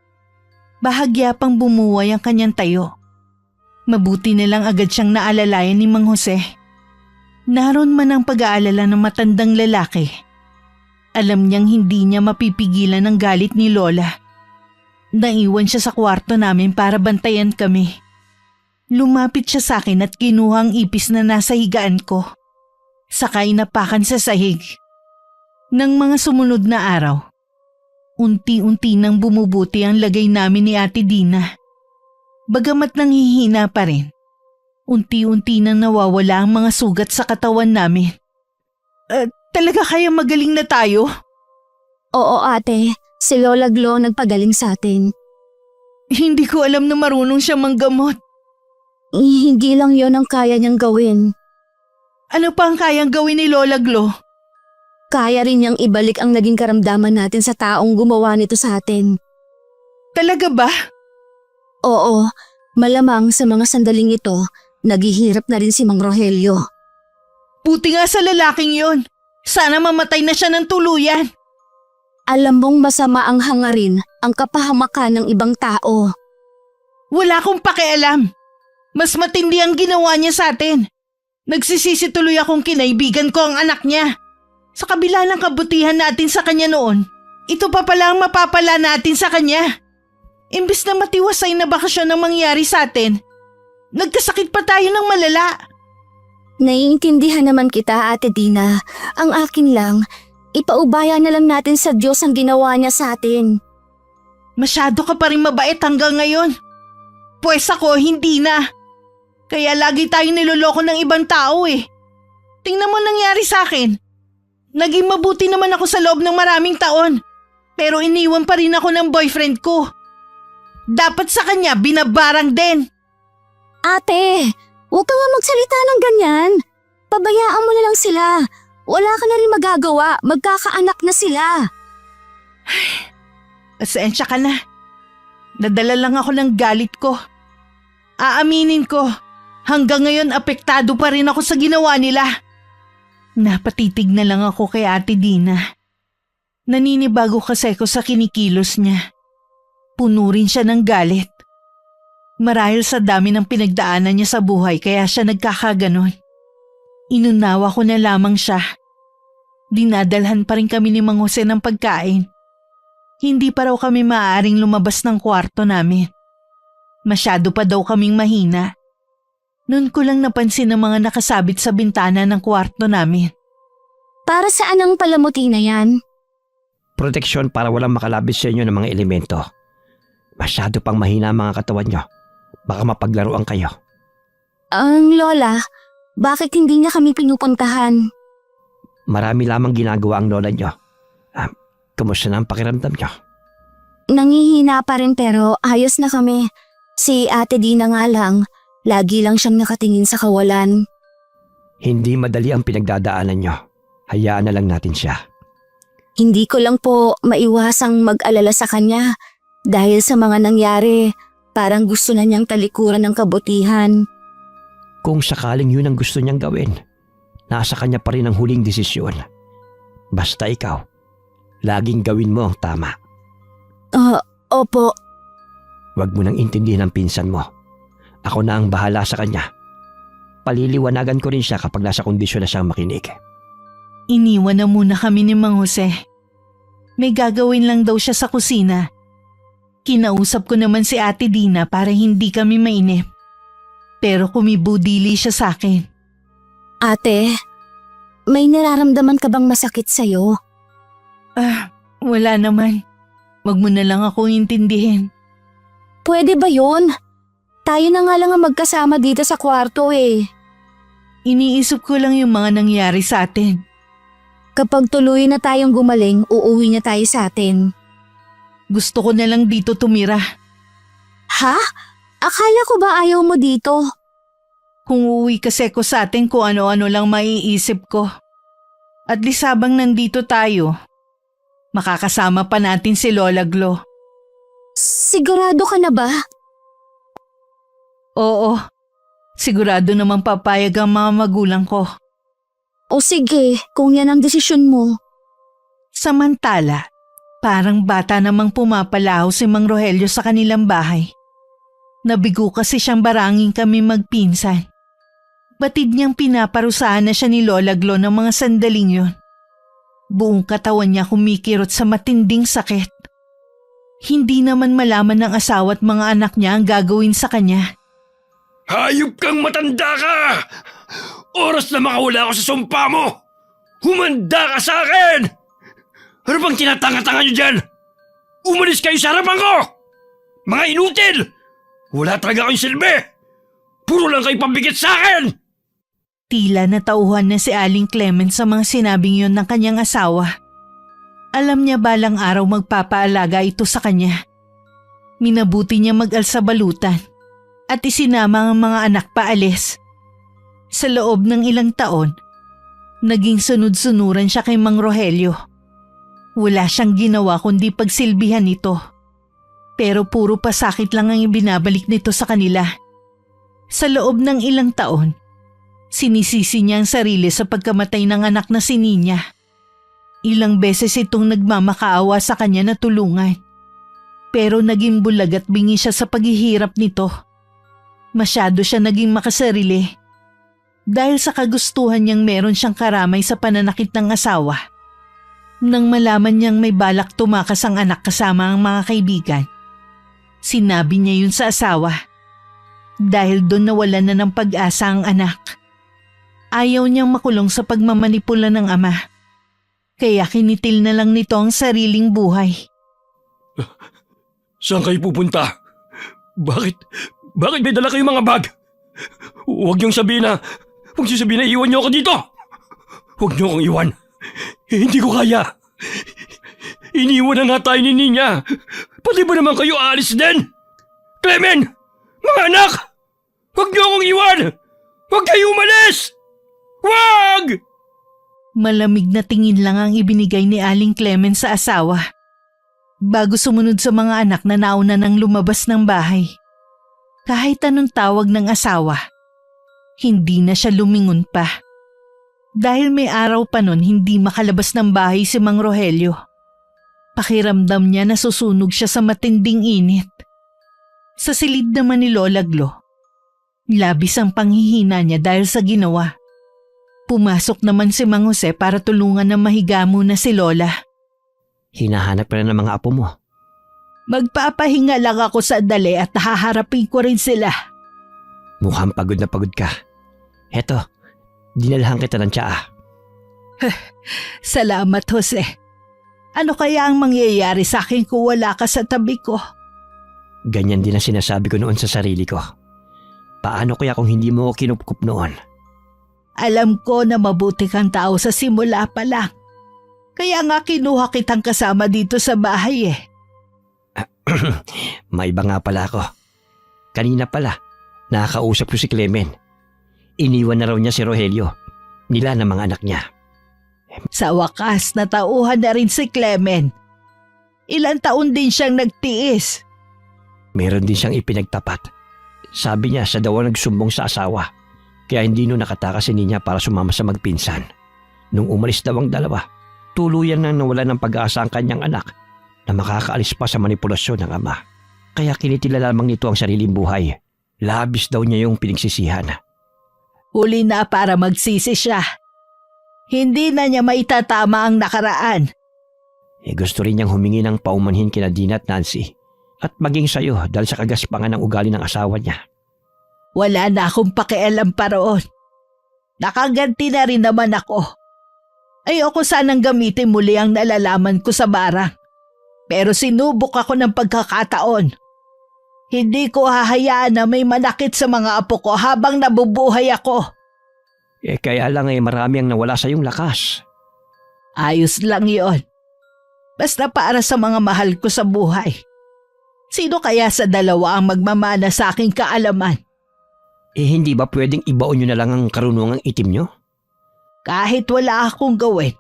Bahagya pang bumuway ang kanyang tayo. Mabuti na lang agad siyang naalalayan ni Mang Jose. Naroon man ang pag-aalala ng matandang lalaki. Alam niyang hindi niya mapipigilan ang galit ni Lola. Naiwan siya sa kwarto namin para bantayan kami. Lumapit siya sa akin at kinuha ang ipis na nasa higaan ko. Saka inapakan sa sahig. Nang mga sumunod na araw, unti-unti nang bumubuti ang lagay namin ni Ate Dina. Bagamat nanghihina pa rin, unti-unti nang nawawala ang mga sugat sa katawan namin. Talaga kaya magaling na tayo? Oo ate, si Lola Glo nagpagaling sa atin. Hindi ko alam na marunong siya manggamot. Hindi lang yon ang kaya niyang gawin. Ano pa ang kayang gawin ni Lola Glo? Kaya rin niyang ibalik ang naging karamdaman natin sa taong gumawa nito sa atin. Talaga ba? Oo, malamang sa mga sandaling ito, naghihirap na rin si Mang Rogelio. Buti nga sa lalaking yon. Sana mamatay na siya ng tuluyan. Alam mong masama ang hangarin ang kapahamakan ng ibang tao. Wala akong pakialam. Mas matindi ang ginawa niya sa atin. Nagsisisi tuloy akong kinaibigan ko ang anak niya. Sa kabila ng kabutihan natin sa kanya noon, ito pa pala ang mapapala natin sa kanya. Imbes na matiwasay na bakasyon ang mangyari sa atin, nagkasakit pa tayo ng malala. Naiintindihan naman kita, Ate Dina. Ang akin lang, ipaubaya na lang natin sa Diyos ang ginawa niya sa atin. Masyado ka pa rin mabait hanggang ngayon. Pwes ako, hindi na. Kaya lagi tayong niloloko ng ibang tao eh. Tingnan mo nangyari sa akin. Naging mabuti naman ako sa loob ng maraming taon. Pero iniwan pa rin ako ng boyfriend ko. Dapat sa kanya binabarang din. Ate, huwag ka nga magsalita ng ganyan. Pabayaan mo na lang sila. Wala ka na rin magagawa. Magkakaanak na sila. Pasensya ka na. Nadala lang ako ng galit ko. Aaminin ko, hanggang ngayon apektado pa rin ako sa ginawa nila. Napatitig na lang ako kay Ate Dina. Naninibago kasi ako sa kinikilos niya. Puno rin siya ng galit. Marahil sa dami ng pinagdaanan niya sa buhay kaya siya nagkakaganon. Inunawa ko na lamang siya. Dinadalhan pa rin kami ni Mang Jose ng pagkain. Hindi pa raw kami maaaring lumabas ng kwarto namin. Masyado pa daw kaming mahina. Noon ko lang napansin ang mga nakasabit sa bintana ng kwarto namin. Para saan ang palamuti na yan? Proteksyon para walang makalabis sa inyo ng mga elemento. Masyado pang mahina ang mga katawan nyo. Baka mapaglaruan kayo. Ang lola, bakit hindi niya kami pinupuntahan? Marami lamang ginagawa ang lola nyo. Kumusta na ang pakiramdam nyo? Nangihina pa rin pero ayos na kami. Si Ate Dina nga lang, lagi lang siyang nakatingin sa kawalan. Hindi madali ang pinagdadaanan nyo. Hayaan na lang natin siya. Hindi ko lang po maiwasang mag-alala sa kanya dahil sa mga nangyari, parang gusto na niyang talikuran ng kabutihan. Kung sakaling yun ang gusto niyang gawin, nasa kanya pa rin ang huling desisyon. Basta ikaw, laging gawin mo ang tama. Opo. Huwag mo nang intindihin ang pinsan mo. Ako na ang bahala sa kanya. Paliliwanagan ko rin siya kapag nasa kondisyon na siyang makinig. Iniwan na muna kami ni Mang Jose. May gagawin lang daw siya sa kusina. Kinausap ko naman si Ate Dina para hindi kami mainip. Pero kumibudili siya sa akin. Ate, may nararamdaman ka bang masakit sa'yo? Wala naman. Wag mo na lang akong intindihin. Pwede ba yun? Tayo na nga lang ang magkasama dito sa kwarto eh. Iniisip ko lang yung mga nangyari sa atin. Kapag tuloy na tayong gumaling, uuwi na tayo sa atin. Gusto ko na lang dito tumira. Ha? Akala ko ba ayaw mo dito? Kung uuwi kasi ko sa atin kung ano-ano lang maiisip ko. At least habang nandito tayo, makakasama pa natin si Lola Glo. Sigurado ka na ba? Oo, sigurado naman papayag ang mga magulang ko. O sige, kung yan ang desisyon mo. Samantala, parang bata namang pumapalaho si Mang Rogelio sa kanilang bahay. Nabigo kasi siyang barangin kami magpinsan. Batid niyang pinaparusahan na siya ni Lola Glo ng mga sandaling yun. Buong katawan niya kumikirot sa matinding sakit. Hindi naman malaman ng asawa at mga anak niya ang gagawin sa kanya. Hayop kang matanda ka! Oras na makawala ako sa sumpa mo! Humanda ka sa akin! Ano bang tinatanga-tanga niyo dyan? Umalis kayo sa harapan ko! Mga inutil! Wala talaga kayong silbi! Puro lang kayo pambigit sa akin! Tila natauhan na si Aling Clement sa mga sinabing yon ng kanyang asawa. Alam niya balang araw magpapaalaga ito sa kanya. Minabuti niya mag-alsa balutan at isinama ang mga anak paalis. Sa loob ng ilang taon, naging sunod-sunuran siya kay Mang Rogelio. Wala siyang ginawa kundi pagsilbihan nito. Pero puro pasakit lang ang ibinabalik nito sa kanila. Sa loob ng ilang taon, sinisisi niya ang sarili sa pagkamatay ng anak na si Nina. Ilang beses itong nagmamakaawa sa kanya na tulungan. Pero naging bulag at bingi siya sa paghihirap nito. Masyado siya naging makasarili. Dahil sa kagustuhan niyang meron siyang karamay sa pananakit ng asawa. Nang malaman niyang may balak tumakas ang anak kasama ang mga kaibigan, sinabi niya yun sa asawa. Dahil doon nawalan na ng pag-asa ang anak. Ayaw niyang makulong sa pagmamanipula ng ama. Kaya kinitil na lang nito ang sariling buhay. Saan kayo pupunta? Bakit may dala kayong mga bag? Huwag niyong sabihin na iwan niyo ako dito! Huwag niyo akong iwan. Hindi ko kaya. Iniwan na nga tayo ni Nina. Pati ba naman kayo aalis din? Clement! Mga anak! Huwag niyo akong iwan! Huwag kayo umalis! Huwag! Malamig na tingin lang ang ibinigay ni Aling Clement sa asawa. Bago sumunod sa mga anak na nauna nang lumabas ng bahay. Kahit anong tawag ng asawa, hindi na siya lumingon pa. Dahil may araw pa nun hindi makalabas ng bahay si Mang Rogelio. Pakiramdam niya na susunog siya sa matinding init. Sa silid naman ni Lola Glo, labis ang panghihina niya dahil sa ginawa. Pumasok naman si Mang Jose para tulungan na mahiga muna si Lola. Hinahanap ka na ng mga apo mo. Magpapahinga lang ako sa dali at haharapin ko rin sila. Mukhang pagod na pagod ka. Heto, dinalhan kita ng tsaa. Salamat, Jose. Ano kaya ang mangyayari sa akin kung wala ka sa tabi ko? Ganyan din ang sinasabi ko noon sa sarili ko. Paano kaya kung hindi mo ako kinupkup noon? Alam ko na mabuti kang tao sa simula pa lang. Kaya nga kinuha kitang kasama dito sa bahay eh. May iba nga pala ako. Kanina pala, nakakausap ko si Clement. Iniwan na raw niya si Rogelio. Nila ng mga anak niya. Sa wakas, natauhan na rin si Clement. Ilang taon din siyang nagtiis. Meron din siyang ipinagtapat. Sabi niya siya daw ang nagsumbong sa asawa. Kaya hindi no nakatakas si Nina para sumama sa magpinsan. Nung umalis daw ang dalawa, tuluyan nang nawala ng pag-asa ang kanyang anak na makakaalis pa sa manipulasyon ng ama. Kaya kinitila lamang nito ang sariling buhay. Labis daw niya yung pinagsisihan. Huli na para magsisi siya. Hindi na niya maitatama ang nakaraan. Gusto rin niyang humingi ng paumanhin kina Dina at Nancy at maging sayo dahil sa kagaspangan ng ugali ng asawa niya. Wala na akong pakialam pa roon. Nakaganti na rin naman ako. Ayoko sanang gamitin muli ang nalalaman ko sa barang. Pero sinubok ako ng pagkakataon. Hindi ko hahayaan na may manakit sa mga apo ko habang nabubuhay ako. Kaya lang marami ang nawala sa iyong lakas. Ayos lang yon. Basta para sa mga mahal ko sa buhay. Sino kaya sa dalawa ang magmamana sa aking kaalaman? Hindi ba pwedeng ibaon nyo na lang ang karunungang itim nyo? Kahit wala akong gawin,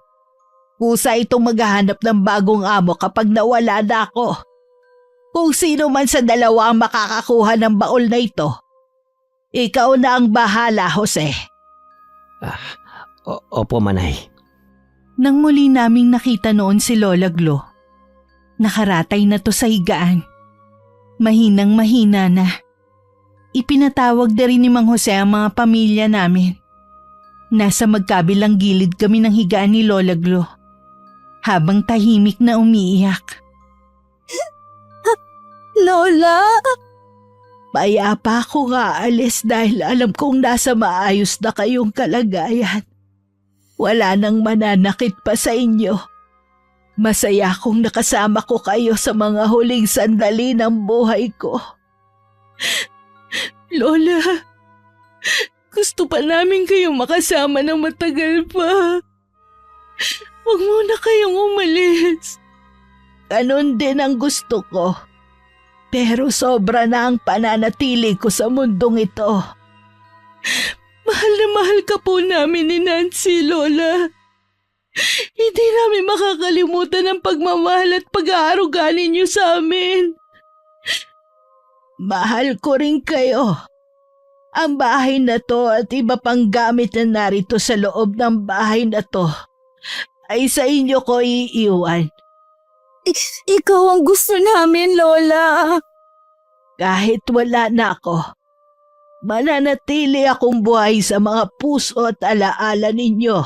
kusa itong maghahanap ng bagong amo kapag nawala na ako. Kung sino man sa dalawa ang makakakuha ng baol na ito, ikaw na ang bahala, Jose. Opo, Manay. Nang muli naming nakita noon si Lola Glo, nakaratay na to sa higaan. Mahinang mahina na. Ipinatawag na rin ni Mang Jose ang mga pamilya namin. Nasa magkabilang gilid kami ng higaan ni Lola Glo, habang tahimik na umiiyak. Lola! Payapa ako nga alis dahil alam kong nasa maayos na kayong kalagayan. Wala nang mananakit pa sa inyo. Masaya akong nakasama ko kayo sa mga huling sandali ng buhay ko. Lola, gusto pa namin kayong makasama ng matagal pa. Huwag muna kayong umalis. Ganon din ang gusto ko. Pero sobra na ang pananatili ko sa mundong ito. Mahal na mahal ka po namin ni Nancy, Lola. Hindi namin makakalimutan ang pagmamahal at pag-aaruga ninyo sa amin. Mahal ko rin kayo. Ang bahay na to at iba pang gamit na narito sa loob ng bahay na to ay sa inyo ko iiwan. Ikaw ang gusto namin, Lola. Kahit wala na ako, mananatili akong buhay sa mga puso at alaala ninyo.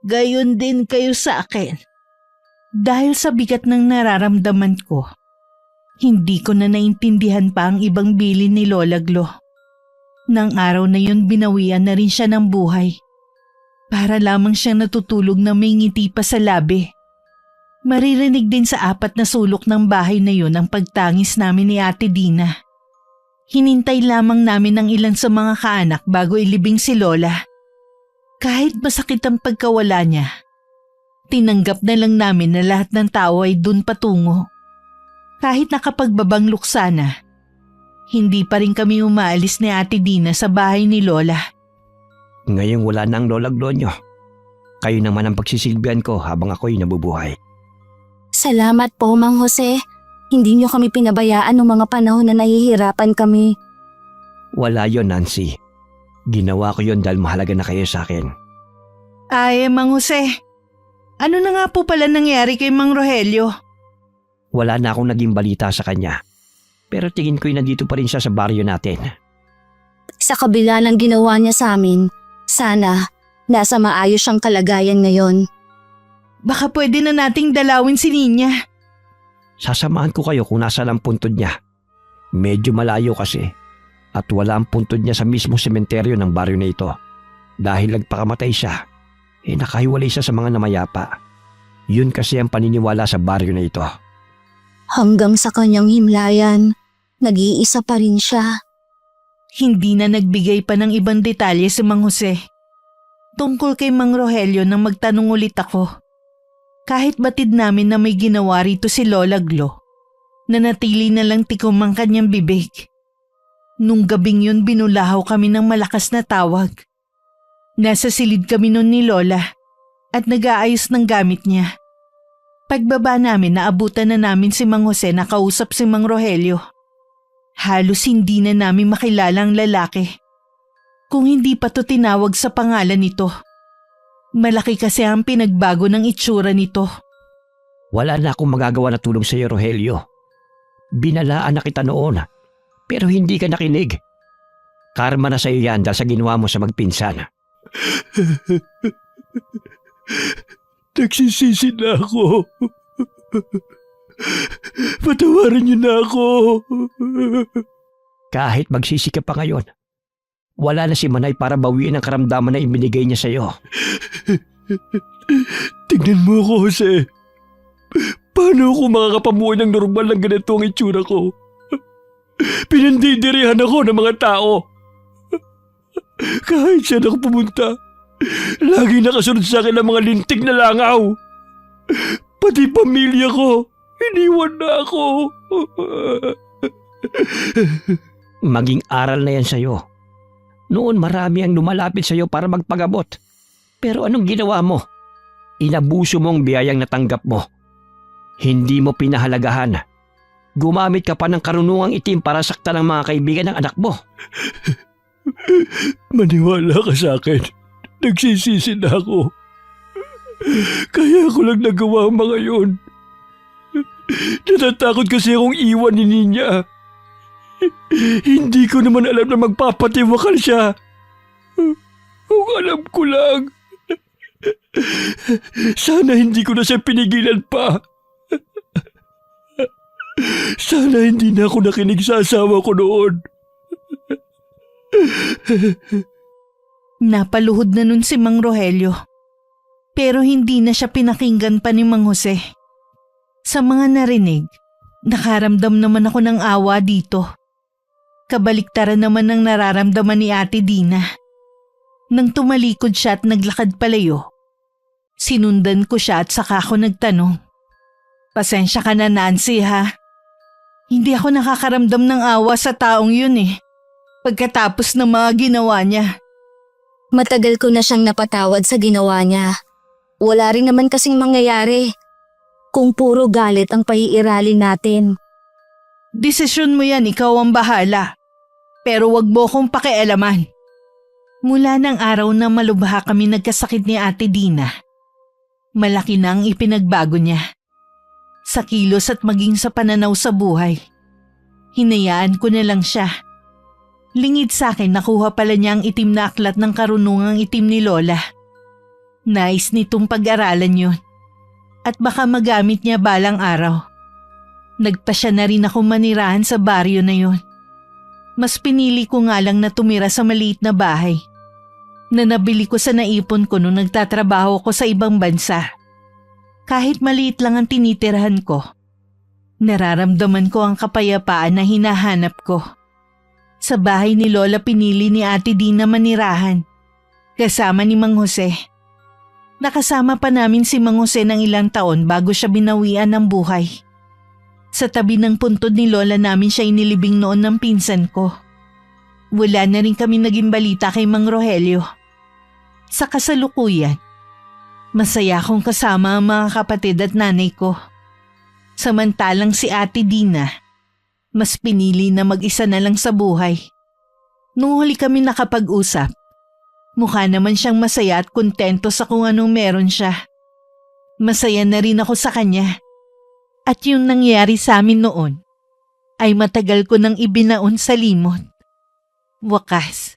Gayon din kayo sa akin. Dahil sa bigat ng nararamdaman ko, hindi ko na naintindihan pa ang ibang bilin ni Lola Glo. Nang araw na yun binawian na rin siya ng buhay. Para lamang siyang natutulog na may ngiti pa sa labi. Maririnig din sa apat na sulok ng bahay na yun ang pagtangis namin ni Ate Dina. Hinintay lamang namin ng ilan sa mga kaanak bago ilibing si Lola. Kahit masakit ang pagkawala niya, tinanggap na lang namin na lahat ng tao ay dun patungo. Kahit nakapagbabang luksa na, hindi pa rin kami umaalis ni Ate Dina sa bahay ni Lola. Ngayong wala na ang Lola Glo nyo, kayo naman ang pagsisilbihan ko habang ako'y nabubuhay. Salamat po, Mang Jose. Hindi niyo kami pinabayaan noong mga panahon na nahihirapan kami. Wala yon, Nancy. Ginawa ko yon dahil mahalaga na kayo sa akin. Ay, Mang Jose, ano na nga po pala nangyari kay Mang Rogelio? Wala na akong naging balita sa kanya. Pero tingin ko'y nandito pa rin siya sa baryo natin. Sa kabila ng ginawa niya sa amin, sana nasa maayos siyang kalagayan ngayon. Baka pwede na nating dalawin si Ninya. Sasamahan ko kayo kung nasa ang puntod niya. Medyo malayo kasi. At wala ang puntod niya sa mismong sementeryo ng baryo na ito. Dahil nagpakamatay siya, nakahiwalay siya sa mga namayapa. Yun kasi ang paniniwala sa baryo na ito. Hanggang sa kanyang himlayan, nag-iisa pa rin siya. Hindi na nagbigay pa ng ibang detalye si Mang Jose. Tungkol kay Mang Rogelio nang magtanong ulit ako. Kahit batid namin na may ginawa rito si Lola Glo, nanatili na lang tikom ang kanyang bibig. Nung gabing yun binulahaw kami ng malakas na tawag. Nasa silid kami nun ni Lola at nag-aayos ng gamit niya. Pagbaba namin naabutan na namin si Mang Jose na kausap si Mang Rogelio. Halos hindi na namin makilala ang lalaki. Kung hindi pa to tinawag sa pangalan nito. Malaki kasi ang pinagbago ng itsura nito. Wala na akong magagawa na tulong sa iyo, Rogelio. Binalaan na kita noon, pero hindi ka nakinig. Karma na sa iyo yan dahil sa ginawa mo sa magpinsan. Nagsisisi na ako. Patawarin niyo na ako. Kahit magsisi ka pa ngayon, wala na si Manay para bawiin ang karamdaman na ibinigay niya sa iyo. Tignan mo ako, Jose. Paano ako makakapamuhay ng normal ng ganito ang itsura ko? Pinandidirihan ako ng mga tao. Kahit saan ako pumunta, lagi nakasunod sa akin ang mga lintik na langaw. Pati pamilya ko, iniwan na ako. Maging aral na yan sa'yo. Noon marami ang lumalapit sa'yo para magpagamot. Pero anong ginawa mo? Inabuso mo ang biyayang natanggap mo. Hindi mo pinahalagahan. Gumamit ka pa ng karunungang itim para saktan ang mga kaibigan ng anak mo. Maniwala ka sa akin. Nagsisisi na ako. Kaya ko lang nagawa ang mga yun. Natatakot kasi akong iwan ni Ninya. Hindi ko naman alam na magpapatiwakal siya. Kung alam ko lang. Sana hindi ko na siya pinigilan pa. Sana hindi na ako nakinig sa asawa ko noon. Napaluhod na nun si Mang Rogelio. Pero hindi na siya pinakinggan pa ni Mang Jose. Sa mga narinig, nakaramdam naman ako ng awa dito. Kabaliktaran naman ang nararamdaman ni Ate Dina. Nang tumalikod siya at naglakad palayo, sinundan ko siya at saka ako nagtanong. Pasensya ka na, Nancy, ha? Hindi ako nakakaramdam ng awa sa taong yun eh. Pagkatapos ng mga ginawa niya. Matagal ko na siyang napatawad sa ginawa niya. Wala rin naman kasing mangyayari kung puro galit ang paiiralin natin. Desisyon mo yan, ikaw ang bahala. Pero wag mo kong pakialaman. Mula ng araw na malubha kami nagkasakit ni Ate Dina, malaki na ang ipinagbago niya. Sa kilos at maging sa pananaw sa buhay. Hinayaan ko na lang siya. Lingid sa akin nakuha pala niya ang itim na aklat ng karunungang itim ni Lola. Nais nitong pag-aralan yun. At baka magamit niya balang araw. Nagpasya na rin ako manirahan sa baryo na yun. Mas pinili ko nga lang na tumira sa maliit na bahay na nabili ko sa naipon ko nung nagtatrabaho ko sa ibang bansa. Kahit maliit lang ang tinitirahan ko, nararamdaman ko ang kapayapaan na hinahanap ko. Sa bahay ni Lola pinili ni Ate Dina manirahan, kasama ni Mang Jose. Nakasama pa namin si Mang Jose ng ilang taon bago siya binawian ng buhay. Sa tabi ng puntod ni Lola namin siya inilibing noon ng pinsan ko. Wala na rin kami naging balita kay Mang Rogelio. Sa kasalukuyan, masaya akong kasama ang mga kapatid at nanay ko. Samantalang si Ate Dina, mas pinili na mag-isa na lang sa buhay. Nung huli kami nakapag-usap, mukha naman siyang masaya at kontento sa kung anong meron siya. Masaya na rin ako sa kanya. At yung nangyari sa amin noon ay matagal ko nang ibinaon sa limot. Wakas,